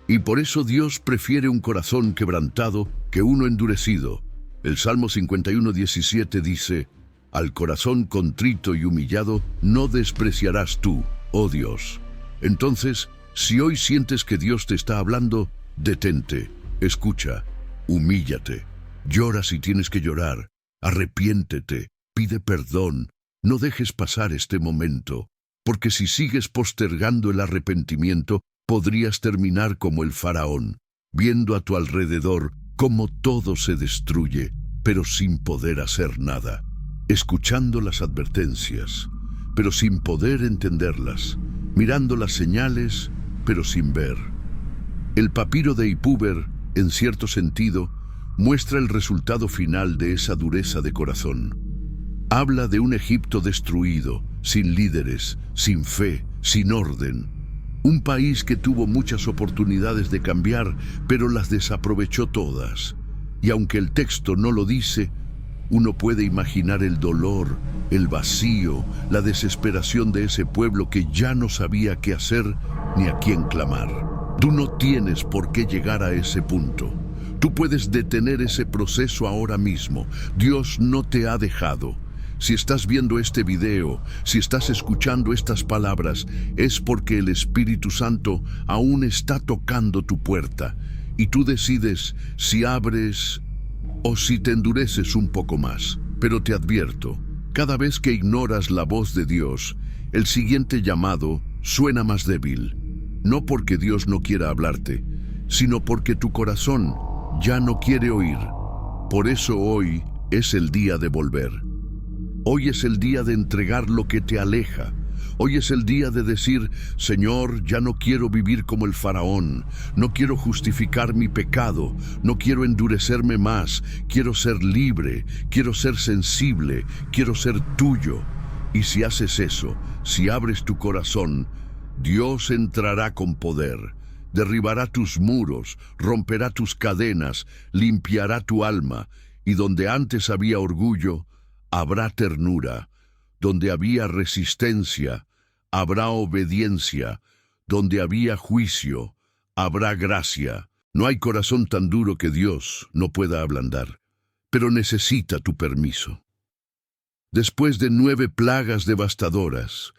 Y por eso Dios prefiere un corazón quebrantado que uno endurecido. El Salmo 51:17 dice, al corazón contrito y humillado no despreciarás tú, oh Dios. Entonces, si hoy sientes que Dios te está hablando, detente, escucha, humíllate, llora si tienes que llorar, arrepiéntete, pide perdón, no dejes pasar este momento, porque si sigues postergando el arrepentimiento, podrías terminar como el faraón, viendo a tu alrededor cómo todo se destruye, pero sin poder hacer nada, escuchando las advertencias, pero sin poder entenderlas, mirando las señales, pero sin ver. El papiro de Ipúber, en cierto sentido, muestra el resultado final de esa dureza de corazón. Habla de un Egipto destruido, sin líderes, sin fe, sin orden. Un país que tuvo muchas oportunidades de cambiar, pero las desaprovechó todas. Y aunque el texto no lo dice, uno puede imaginar el dolor, el vacío, la desesperación de ese pueblo que ya no sabía qué hacer ni a quién clamar. Tú no tienes por qué llegar a ese punto. Tú puedes detener ese proceso ahora mismo. Dios no te ha dejado. Si estás viendo este video, si estás escuchando estas palabras, es porque el Espíritu Santo aún está tocando tu puerta y tú decides si abres o si te endureces un poco más. Pero te advierto, cada vez que ignoras la voz de Dios, el siguiente llamado suena más débil. No porque Dios no quiera hablarte, sino porque tu corazón ya no quiere oír. Por eso hoy es el día de volver. Hoy es el día de entregar lo que te aleja. Hoy es el día de decir, Señor, ya no quiero vivir como el faraón, no quiero justificar mi pecado, no quiero endurecerme más, quiero ser libre, quiero ser sensible, quiero ser tuyo. Y si haces eso, si abres tu corazón, Dios entrará con poder, derribará tus muros, romperá tus cadenas, limpiará tu alma, y donde antes había orgullo, habrá ternura, donde había resistencia, habrá obediencia, donde había juicio, habrá gracia. No hay corazón tan duro que Dios no pueda ablandar, pero necesita tu permiso. Después de 9 plagas devastadoras,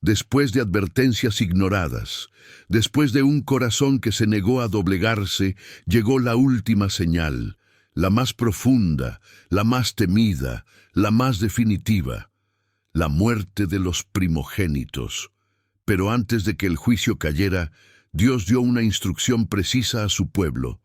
después de advertencias ignoradas, después de un corazón que se negó a doblegarse, llegó la última señal, la más profunda, la más temida, la más definitiva, la muerte de los primogénitos. Pero antes de que el juicio cayera, Dios dio una instrucción precisa a su pueblo: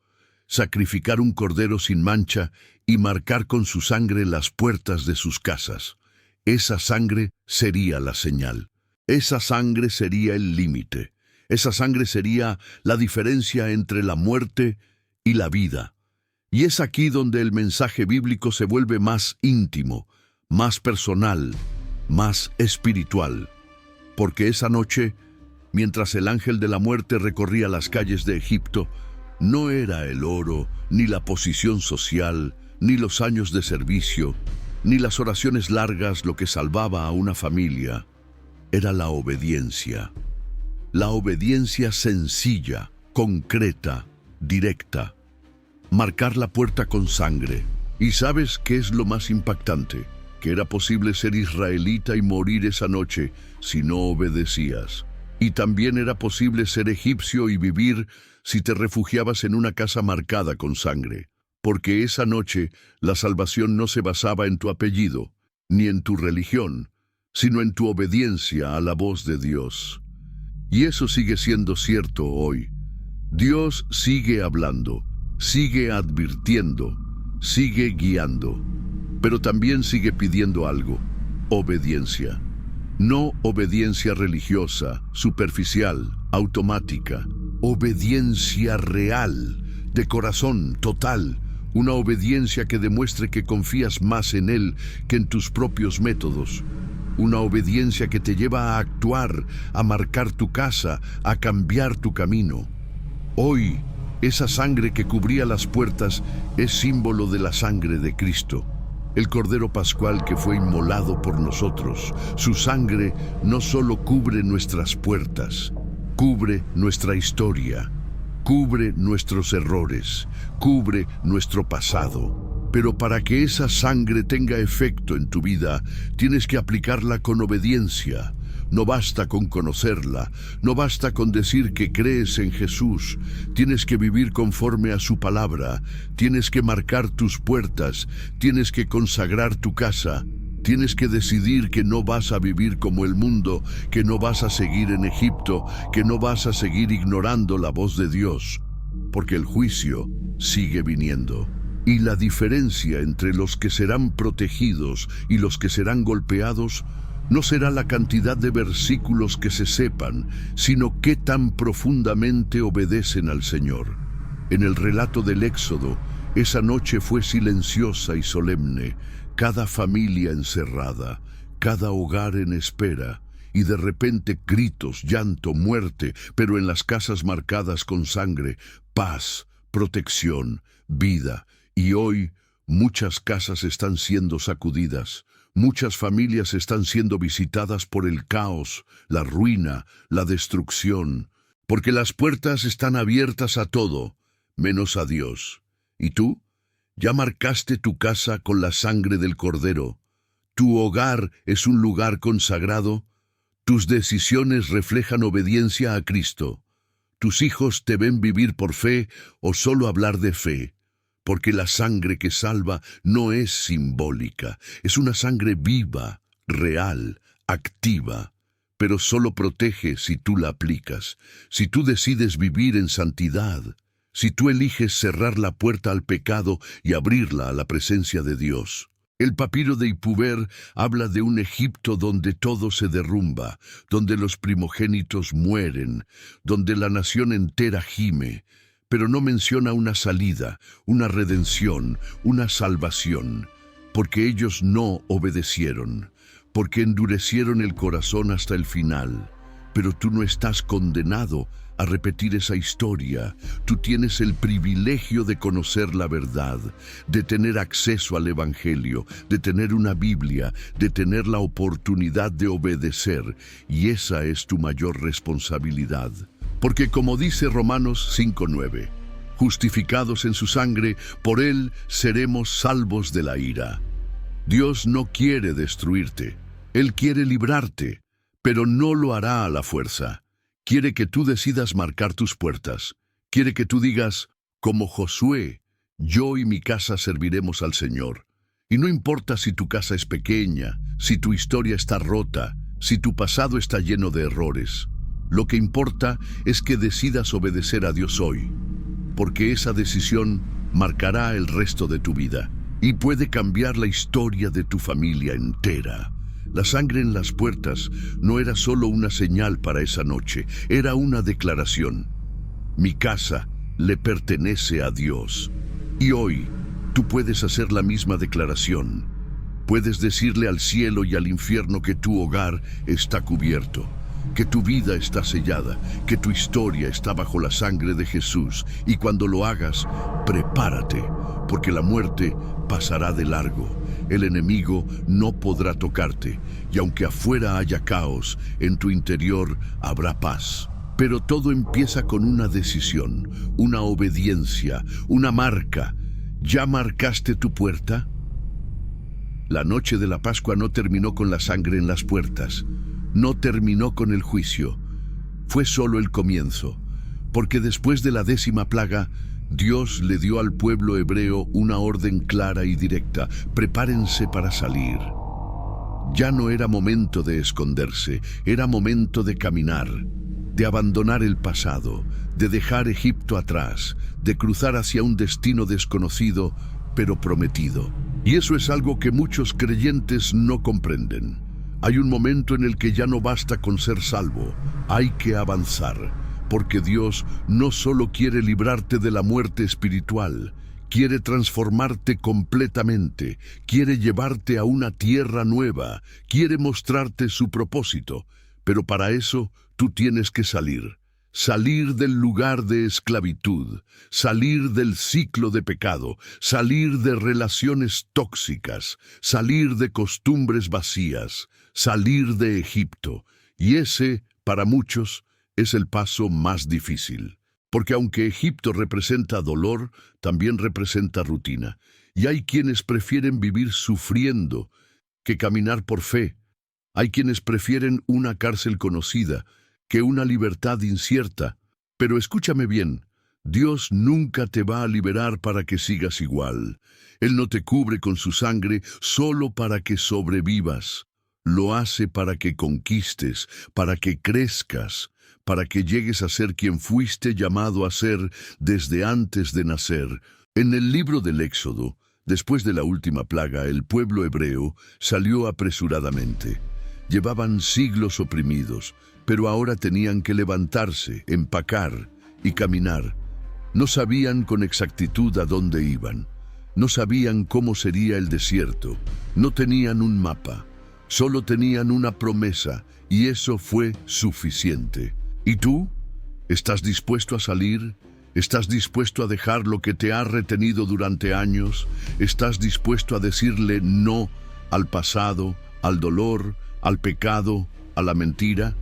sacrificar un cordero sin mancha y marcar con su sangre las puertas de sus casas. Esa sangre sería la señal. Esa sangre sería el límite. Esa sangre sería la diferencia entre la muerte y la vida. Y es aquí donde el mensaje bíblico se vuelve más íntimo, más personal, más espiritual. Porque esa noche, mientras el ángel de la muerte recorría las calles de Egipto, no era el oro, ni la posición social, ni los años de servicio, ni las oraciones largas lo que salvaba a una familia. Era la obediencia. La obediencia sencilla, concreta, directa. marcar la puerta con sangre. ¿Y sabes qué es lo más impactante? Que era posible ser israelita y morir esa noche si no obedecías. Y también era posible ser egipcio y vivir si te refugiabas en una casa marcada con sangre. Porque esa noche la salvación no se basaba en tu apellido, ni en tu religión, sino en tu obediencia a la voz de Dios. Y eso sigue siendo cierto hoy. Dios sigue hablando, sigue advirtiendo, sigue guiando, pero también sigue pidiendo algo: obediencia. No obediencia religiosa, superficial, automática. Obediencia real, de corazón, total. Una obediencia que demuestre que confías más en Él que en tus propios métodos. Una obediencia que te lleva a actuar, a marcar tu casa, a cambiar tu camino. Hoy, esa sangre que cubría las puertas es símbolo de la sangre de Cristo, el Cordero Pascual que fue inmolado por nosotros. Su sangre no solo cubre nuestras puertas, cubre nuestra historia, cubre nuestros errores, cubre nuestro pasado. Pero para que esa sangre tenga efecto en tu vida, tienes que aplicarla con obediencia. No basta con conocerla, no basta con decir que crees en Jesús. Tienes que vivir conforme a su palabra, tienes que marcar tus puertas, tienes que consagrar tu casa. Tienes que decidir que no vas a vivir como el mundo, que no vas a seguir en Egipto, que no vas a seguir ignorando la voz de Dios, porque el juicio sigue viniendo. Y la diferencia entre los que serán protegidos y los que serán golpeados no será la cantidad de versículos que se sepan, sino qué tan profundamente obedecen al Señor. En el relato del Éxodo, esa noche fue silenciosa y solemne, cada familia encerrada, cada hogar en espera, y de repente gritos, llanto, muerte, pero en las casas marcadas con sangre, paz, protección, vida. Y hoy muchas casas están siendo sacudidas, muchas familias están siendo visitadas por el caos, la ruina, la destrucción, porque las puertas están abiertas a todo, menos a Dios. ¿Y tú? ¿Ya marcaste tu casa con la sangre del Cordero? ¿Tu hogar es un lugar consagrado? ¿Tus decisiones reflejan obediencia a Cristo? ¿Tus hijos te ven vivir por fe o solo hablar de fe? Porque la sangre que salva no es simbólica, es una sangre viva, real, activa, pero solo protege si tú la aplicas, si tú decides vivir en santidad, si tú eliges cerrar la puerta al pecado y abrirla a la presencia de Dios. El papiro de Ipuwer habla de un Egipto donde todo se derrumba, donde los primogénitos mueren, donde la nación entera gime, pero no menciona una salida, una redención, una salvación, porque ellos no obedecieron, porque endurecieron el corazón hasta el final. Pero tú no estás condenado a repetir esa historia. Tú tienes el privilegio de conocer la verdad, de tener acceso al Evangelio, de tener una Biblia, de tener la oportunidad de obedecer, y esa es tu mayor responsabilidad. Porque como dice Romanos 5:9, justificados en su sangre, por él seremos salvos de la ira. Dios no quiere destruirte, Él quiere librarte, pero no lo hará a la fuerza. Quiere que tú decidas marcar tus puertas. Quiere que tú digas, como Josué, yo y mi casa serviremos al Señor. Y no importa si tu casa es pequeña, si tu historia está rota, si tu pasado está lleno de errores. Lo que importa es que decidas obedecer a Dios hoy, porque esa decisión marcará el resto de tu vida y puede cambiar la historia de tu familia entera. La sangre en las puertas no era solo una señal para esa noche, era una declaración. Mi casa le pertenece a Dios. Y hoy tú puedes hacer la misma declaración. Puedes decirle al cielo y al infierno que tu hogar está cubierto, que tu vida está sellada, que tu historia está bajo la sangre de Jesús. Y cuando lo hagas, prepárate, porque la muerte pasará de largo. El enemigo no podrá tocarte, y aunque afuera haya caos, en tu interior habrá paz. Pero todo empieza con una decisión, una obediencia, una marca. ¿Ya marcaste tu puerta? La noche de la Pascua no terminó con la sangre en las puertas, no terminó con el juicio. Fue solo el comienzo, porque después de la 10ª plaga, Dios le dio al pueblo hebreo una orden clara y directa: prepárense para salir. Ya no era momento de esconderse, era momento de caminar, de abandonar el pasado, de dejar Egipto atrás, de cruzar hacia un destino desconocido, pero prometido. Y eso es algo que muchos creyentes no comprenden. Hay un momento en el que ya no basta con ser salvo, hay que avanzar, porque Dios no solo quiere librarte de la muerte espiritual, quiere transformarte completamente, quiere llevarte a una tierra nueva, quiere mostrarte su propósito, pero para eso tú tienes que salir. Salir del lugar de esclavitud, salir del ciclo de pecado, salir de relaciones tóxicas, salir de costumbres vacías, salir de Egipto. Y ese, para muchos, es el paso más difícil. Porque aunque Egipto representa dolor, también representa rutina. Y hay quienes prefieren vivir sufriendo que caminar por fe. Hay quienes prefieren una cárcel conocida que una libertad incierta. Pero escúchame bien, Dios nunca te va a liberar para que sigas igual. Él no te cubre con su sangre solo para que sobrevivas. Lo hace para que conquistes, para que crezcas, para que llegues a ser quien fuiste llamado a ser desde antes de nacer. En el libro del Éxodo, después de la última plaga, el pueblo hebreo salió apresuradamente. Llevaban siglos oprimidos, pero ahora tenían que levantarse, empacar y caminar. No sabían con exactitud a dónde iban. No sabían cómo sería el desierto. No tenían un mapa. Solo tenían una promesa, y eso fue suficiente. ¿Y tú? ¿Estás dispuesto a salir? ¿Estás dispuesto a dejar lo que te ha retenido durante años? ¿Estás dispuesto a decirle no al pasado, al dolor, al pecado, a la mentira?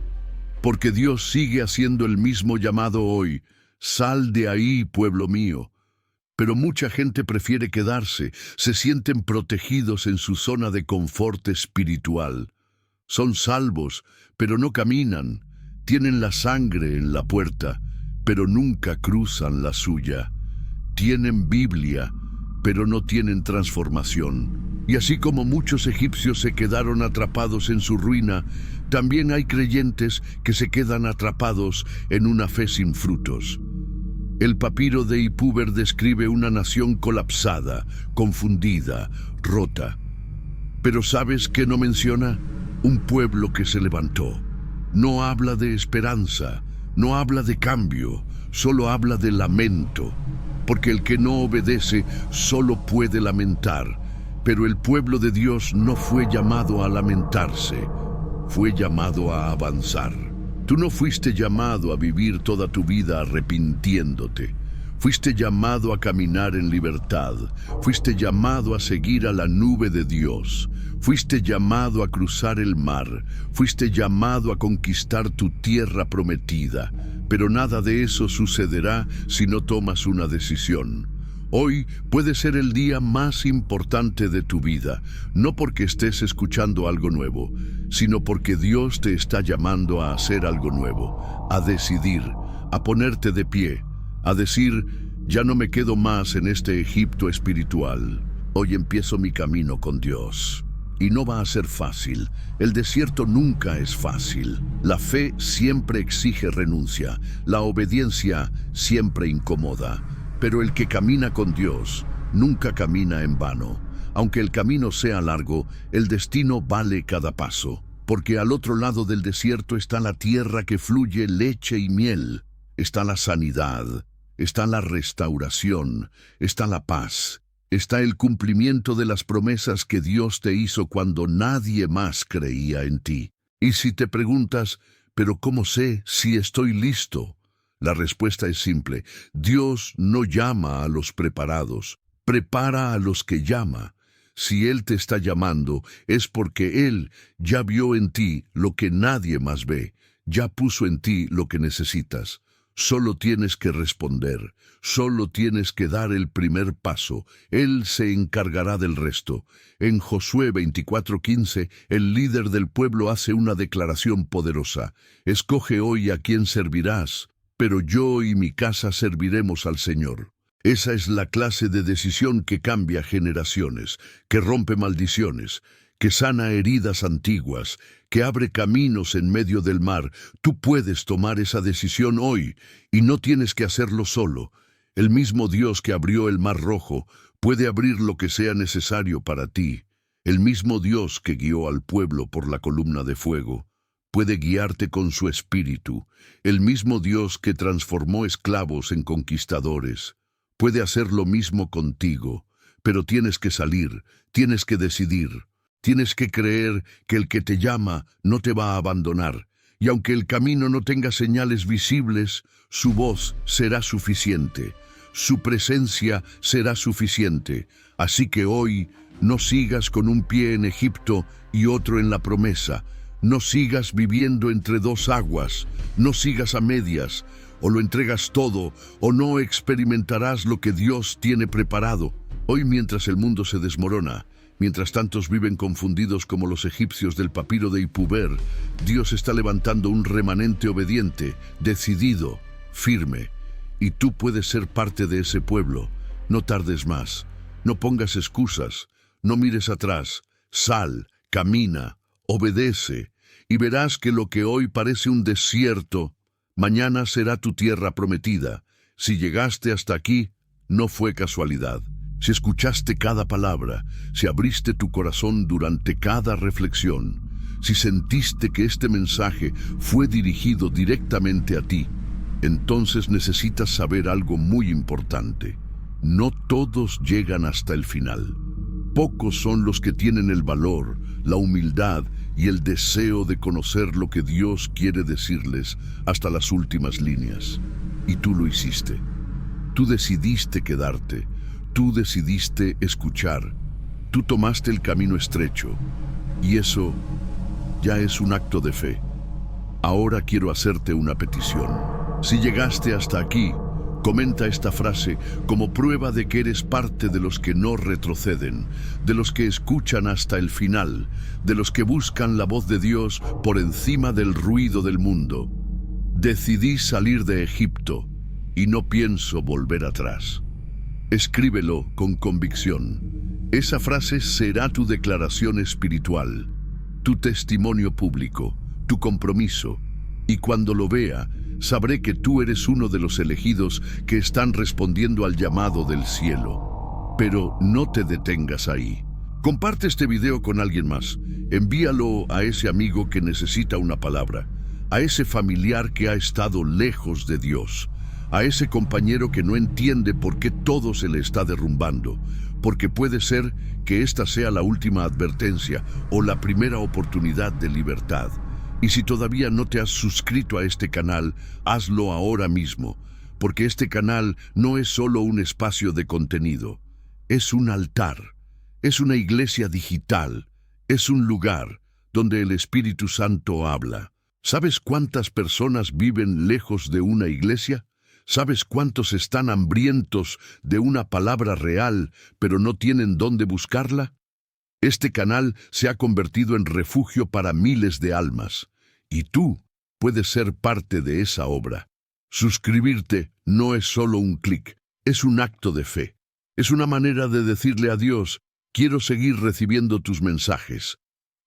Porque Dios sigue haciendo el mismo llamado hoy: sal de ahí, pueblo mío. Pero mucha gente prefiere quedarse, se sienten protegidos en su zona de confort espiritual. Son salvos, pero no caminan. Tienen la sangre en la puerta, pero nunca cruzan la suya. Tienen Biblia, pero no tienen transformación. Y así como muchos egipcios se quedaron atrapados en su ruina, también hay creyentes que se quedan atrapados en una fe sin frutos. El papiro de Ipúber describe una nación colapsada, confundida, rota. Pero ¿sabes qué no menciona? Un pueblo que se levantó. No habla de esperanza, no habla de cambio, solo habla de lamento. Porque el que no obedece solo puede lamentar. Pero el pueblo de Dios no fue llamado a lamentarse, fue llamado a avanzar. Tú no fuiste llamado a vivir toda tu vida arrepintiéndote. Fuiste llamado a caminar en libertad. Fuiste llamado a seguir a la nube de Dios. Fuiste llamado a cruzar el mar. Fuiste llamado a conquistar tu tierra prometida. Pero nada de eso sucederá si no tomas una decisión. Hoy puede ser el día más importante de tu vida, no porque estés escuchando algo nuevo, sino porque Dios te está llamando a hacer algo nuevo, a decidir, a ponerte de pie, a decir: ya no me quedo más en este Egipto espiritual. Hoy empiezo mi camino con Dios. Y no va a ser fácil. El desierto nunca es fácil. La fe siempre exige renuncia. La obediencia siempre incomoda. Pero el que camina con Dios nunca camina en vano. Aunque el camino sea largo, el destino vale cada paso. Porque al otro lado del desierto está la tierra que fluye leche y miel. Está la sanidad, está la restauración, está la paz. Está el cumplimiento de las promesas que Dios te hizo cuando nadie más creía en ti. Y si te preguntas, ¿pero cómo sé si estoy listo? La respuesta es simple: Dios no llama a los preparados, prepara a los que llama. Si Él te está llamando, es porque Él ya vio en ti lo que nadie más ve. ya puso en ti lo que necesitas. Solo tienes que responder, solo tienes que dar el primer paso. Él se encargará del resto. En Josué 24:15, el líder del pueblo hace una declaración poderosa. Escoge hoy a quién servirás, pero yo y mi casa serviremos al Señor. Esa es la clase de decisión que cambia generaciones, que rompe maldiciones, que sana heridas antiguas, que abre caminos en medio del mar. Tú puedes tomar esa decisión hoy y no tienes que hacerlo solo. El mismo Dios que abrió el Mar Rojo puede abrir lo que sea necesario para ti. El mismo Dios que guió al pueblo por la columna de fuego puede guiarte con su espíritu. El mismo Dios que transformó esclavos en conquistadores puede hacer lo mismo contigo, pero tienes que salir, tienes que decidir. Tienes que creer que el que te llama no te va a abandonar, y aunque el camino no tenga señales visibles, su voz será suficiente, su presencia será suficiente. Así que hoy no sigas con un pie en Egipto y otro en la promesa. No sigas viviendo entre dos aguas, no sigas a medias. O lo entregas todo, o no experimentarás lo que Dios tiene preparado. Hoy, mientras el mundo se desmorona, mientras tantos viven confundidos como los egipcios del papiro de Ipuber, Dios está levantando un remanente obediente, decidido, firme. Y tú puedes ser parte de ese pueblo. No tardes más. No pongas excusas. No mires atrás. Sal, camina, obedece, y verás que lo que hoy parece un desierto, mañana será tu tierra prometida. Si llegaste hasta aquí, no fue casualidad. Si escuchaste cada palabra, si abriste tu corazón durante cada reflexión, si sentiste que este mensaje fue dirigido directamente a ti, entonces necesitas saber algo muy importante. No todos llegan hasta el final. Pocos son los que tienen el valor, la humildad y el deseo de conocer lo que Dios quiere decirles hasta las últimas líneas. Y tú lo hiciste. Tú decidiste quedarte. Tú decidiste escuchar. Tú tomaste el camino estrecho. Y eso ya es un acto de fe. Ahora quiero hacerte una petición. Si llegaste hasta aquí, comenta esta frase como prueba de que eres parte de los que no retroceden, de los que escuchan hasta el final, de los que buscan la voz de Dios por encima del ruido del mundo. Decidí salir de Egipto y no pienso volver atrás. Escríbelo con convicción. Esa frase será tu declaración espiritual, tu testimonio público, tu compromiso. Y cuando lo vea, sabré que tú eres uno de los elegidos que están respondiendo al llamado del cielo. Pero no te detengas ahí. Comparte este video con alguien más. Envíalo a ese amigo que necesita una palabra, a ese familiar que ha estado lejos de Dios, a ese compañero que no entiende por qué todo se le está derrumbando, porque puede ser que esta sea la última advertencia o la primera oportunidad de libertad. Y si todavía no te has suscrito a este canal, hazlo ahora mismo, porque este canal no es solo un espacio de contenido, es un altar, es una iglesia digital, es un lugar donde el Espíritu Santo habla. ¿Sabes cuántas personas viven lejos de una iglesia? ¿Sabes cuántos están hambrientos de una palabra real, pero no tienen dónde buscarla? Este canal se ha convertido en refugio para miles de almas. Y tú puedes ser parte de esa obra. Suscribirte no es solo un clic, es un acto de fe. Es una manera de decirle a Dios, quiero seguir recibiendo tus mensajes.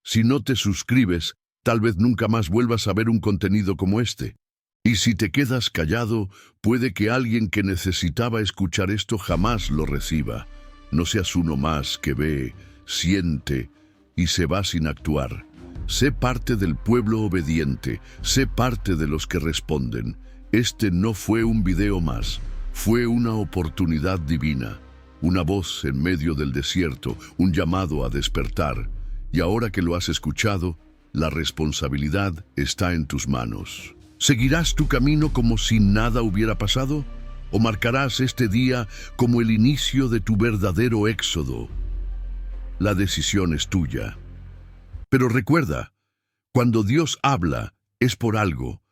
Si no te suscribes, tal vez nunca más vuelvas a ver un contenido como este. Y si te quedas callado, puede que alguien que necesitaba escuchar esto jamás lo reciba. No seas uno más que ve, siente y se va sin actuar. Sé parte del pueblo obediente, sé parte de los que responden. Este no fue un video más, fue una oportunidad divina, una voz en medio del desierto, un llamado a despertar. Y ahora que lo has escuchado, la responsabilidad está en tus manos. ¿Seguirás tu camino como si nada hubiera pasado? ¿O marcarás este día como el inicio de tu verdadero éxodo? La decisión es tuya. Pero recuerda, cuando Dios habla, es por algo.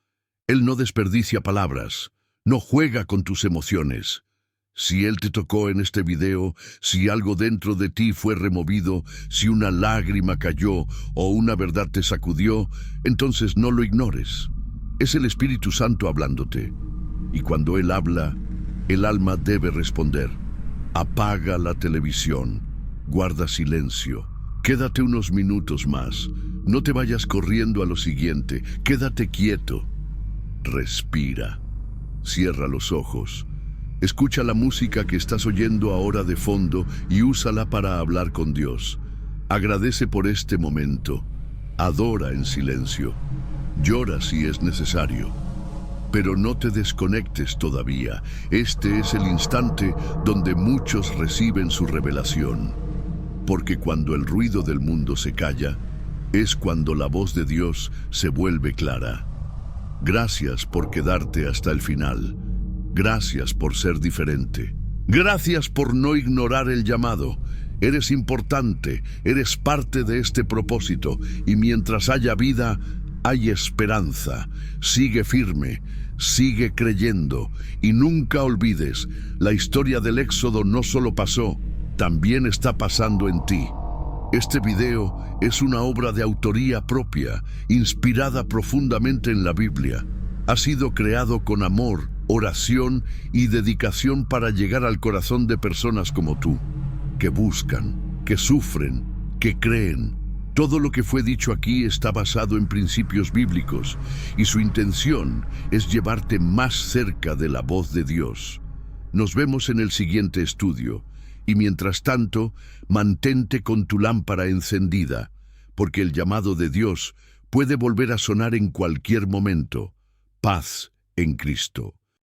Él no desperdicia palabras, no juega con tus emociones. Si Él te tocó en este video, si algo dentro de ti fue removido, si una lágrima cayó o una verdad te sacudió, entonces no lo ignores. Es el Espíritu Santo hablándote. Y cuando Él habla, el alma debe responder. Apaga la televisión, guarda silencio, quédate unos minutos más, no te vayas corriendo a lo siguiente, quédate quieto, respira, cierra los ojos, escucha la música que estás oyendo ahora de fondo y úsala para hablar con Dios. Agradece por este momento, adora en silencio, llora si es necesario. Pero no te desconectes todavía. Este es el instante donde muchos reciben su revelación. Porque cuando el ruido del mundo se calla, es cuando la voz de Dios se vuelve clara. Gracias por quedarte hasta el final. Gracias por ser diferente. Gracias por no ignorar el llamado. Eres importante, eres parte de este propósito, y mientras haya vida, hay esperanza. Sigue firme. Sigue creyendo y nunca olvides, la historia del Éxodo no solo pasó, también está pasando en ti. Este video es una obra de autoría propia, inspirada profundamente en la Biblia. Ha sido creado con amor, oración y dedicación para llegar al corazón de personas como tú, que buscan, que sufren, que creen. Todo lo que fue dicho aquí está basado en principios bíblicos y su intención es llevarte más cerca de la voz de Dios. Nos vemos en el siguiente estudio y mientras tanto, mantente con tu lámpara encendida, porque el llamado de Dios puede volver a sonar en cualquier momento. Paz en Cristo.